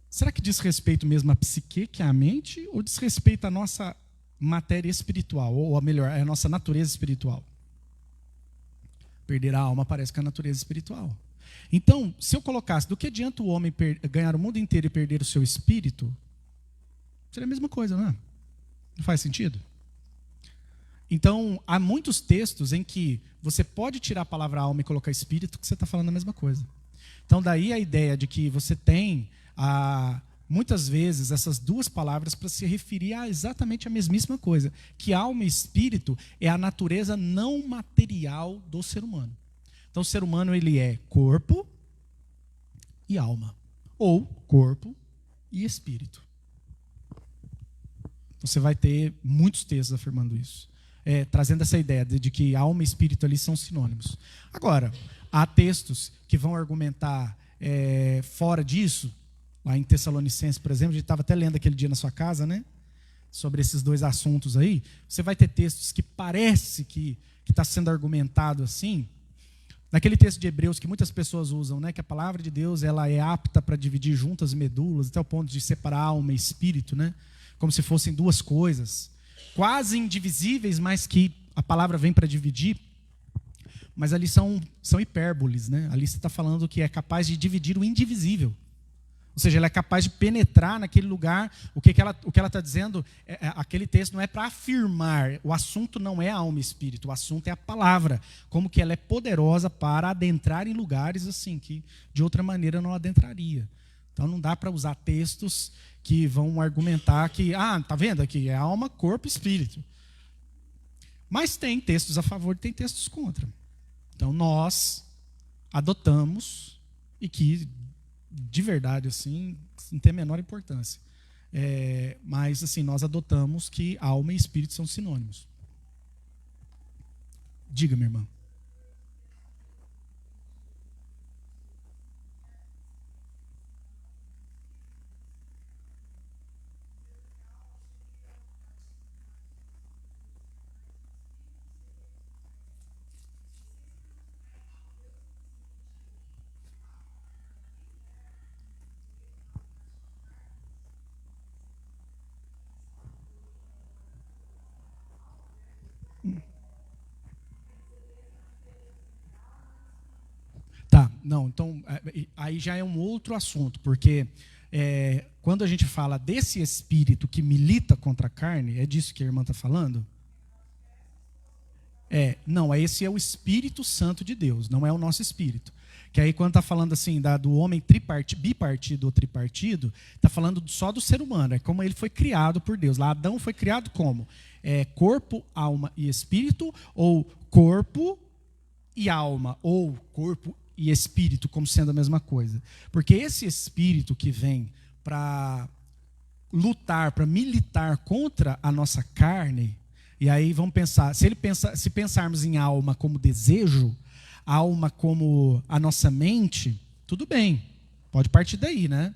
será que diz respeito mesmo à psique, que é a mente, ou diz respeito à nossa matéria espiritual, ou melhor, à nossa natureza espiritual? Perder a alma parece que é a natureza espiritual. Então, se eu colocasse, do que adianta o homem ganhar o mundo inteiro e perder o seu espírito, seria a mesma coisa, não é? Não faz sentido? Então, há muitos textos em que você pode tirar a palavra alma e colocar espírito, que você está falando a mesma coisa. Então, daí a ideia de que você tem, muitas vezes, essas duas palavras para se referir a exatamente a mesmíssima coisa, que alma e espírito é a natureza não material do ser humano. Então, o ser humano ele é corpo e alma, ou corpo e espírito. Você vai ter muitos textos afirmando isso. Trazendo essa ideia de que alma e espírito ali são sinônimos. Agora, há textos que vão argumentar fora disso. Lá em Tessalonicenses, por exemplo, a gente estava até lendo aquele dia na sua casa, né? Sobre esses dois assuntos aí. Você vai ter textos que parece que está sendo argumentado assim. Naquele texto de Hebreus que muitas pessoas usam, né? Que a palavra de Deus ela é apta para dividir juntas medulas, até o ponto de separar alma e espírito, né? Como se fossem duas coisas quase indivisíveis, mas que a palavra vem para dividir. Mas ali são hipérboles, né? Ali você está falando que é capaz de dividir o indivisível. Ou seja, ela é capaz de penetrar naquele lugar. O que ela está dizendo, aquele texto não é para afirmar. O assunto não é a alma e espírito, o assunto é a palavra. Como que ela é poderosa para adentrar em lugares assim, que de outra maneira não adentraria. Então não dá para usar textos que vão argumentar que, tá vendo aqui, é alma, corpo e espírito. Mas tem textos a favor e tem textos contra. Então nós adotamos, e que de verdade assim, não tem a menor importância. Mas assim, nós adotamos que alma e espírito são sinônimos. Diga, minha irmã. Tá, não, então aí já é um outro assunto, porque quando a gente fala desse espírito que milita contra a carne, é disso que a irmã está falando? Não, esse é o Espírito Santo de Deus, não é o nosso espírito. Que aí quando está falando assim do homem bipartido ou tripartido, está falando só do ser humano, é como ele foi criado por Deus. Lá Adão foi criado como? Corpo, alma e espírito, ou corpo e alma, ou corpo e espírito, como sendo a mesma coisa. Porque esse espírito que vem para lutar, para militar contra a nossa carne, e aí vamos pensar, se pensarmos em alma como desejo, alma como a nossa mente, tudo bem, pode partir daí, né?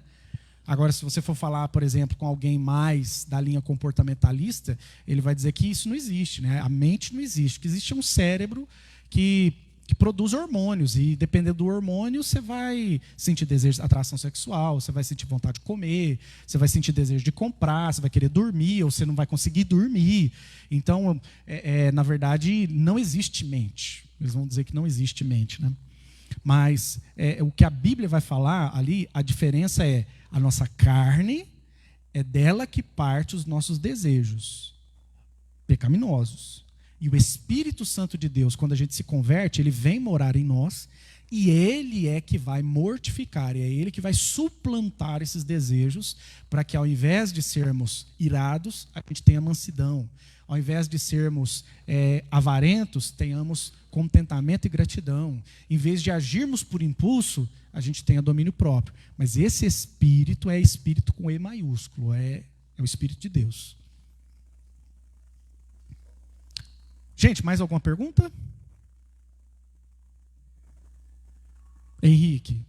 Agora, se você for falar, por exemplo, com alguém mais da linha comportamentalista, ele vai dizer que isso não existe, né? A mente não existe, que existe um cérebro que produz hormônios, e dependendo do hormônio, você vai sentir desejo de atração sexual, você vai sentir vontade de comer, você vai sentir desejo de comprar, você vai querer dormir, ou você não vai conseguir dormir. Então, na verdade, não existe mente. Eles vão dizer que não existe mente, né? Mas o que a Bíblia vai falar ali, a diferença é a nossa carne, é dela que parte os nossos desejos pecaminosos. E o Espírito Santo de Deus, quando a gente se converte, ele vem morar em nós, e ele é que vai mortificar, e é ele que vai suplantar esses desejos, para que ao invés de sermos irados, a gente tenha mansidão. ao invés de sermos avarentos, tenhamos contentamento e gratidão. Em vez de agirmos por impulso, a gente tenha domínio próprio. Mas esse espírito é espírito com E maiúsculo, é o Espírito de Deus. Gente, mais alguma pergunta? Henrique,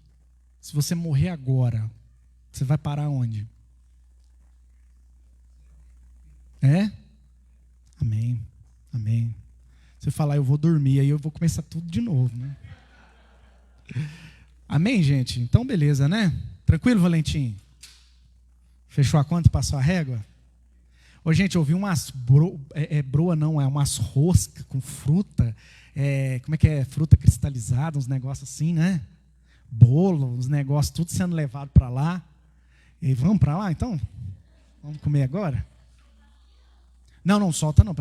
se você morrer agora, você vai parar onde? Amém. Amém. Você falar, eu vou dormir, aí eu vou começar tudo de novo, né? Amém, gente? Então, beleza, né? Tranquilo, Valentim? Fechou a conta e passou a régua? Ô, gente, eu vi umas broa não, é umas roscas com fruta, como é que é? Fruta cristalizada, uns negócios assim, né? Bolo, uns negócios tudo sendo levado para lá. E vamos para lá, então? Vamos comer agora? Não, solta não.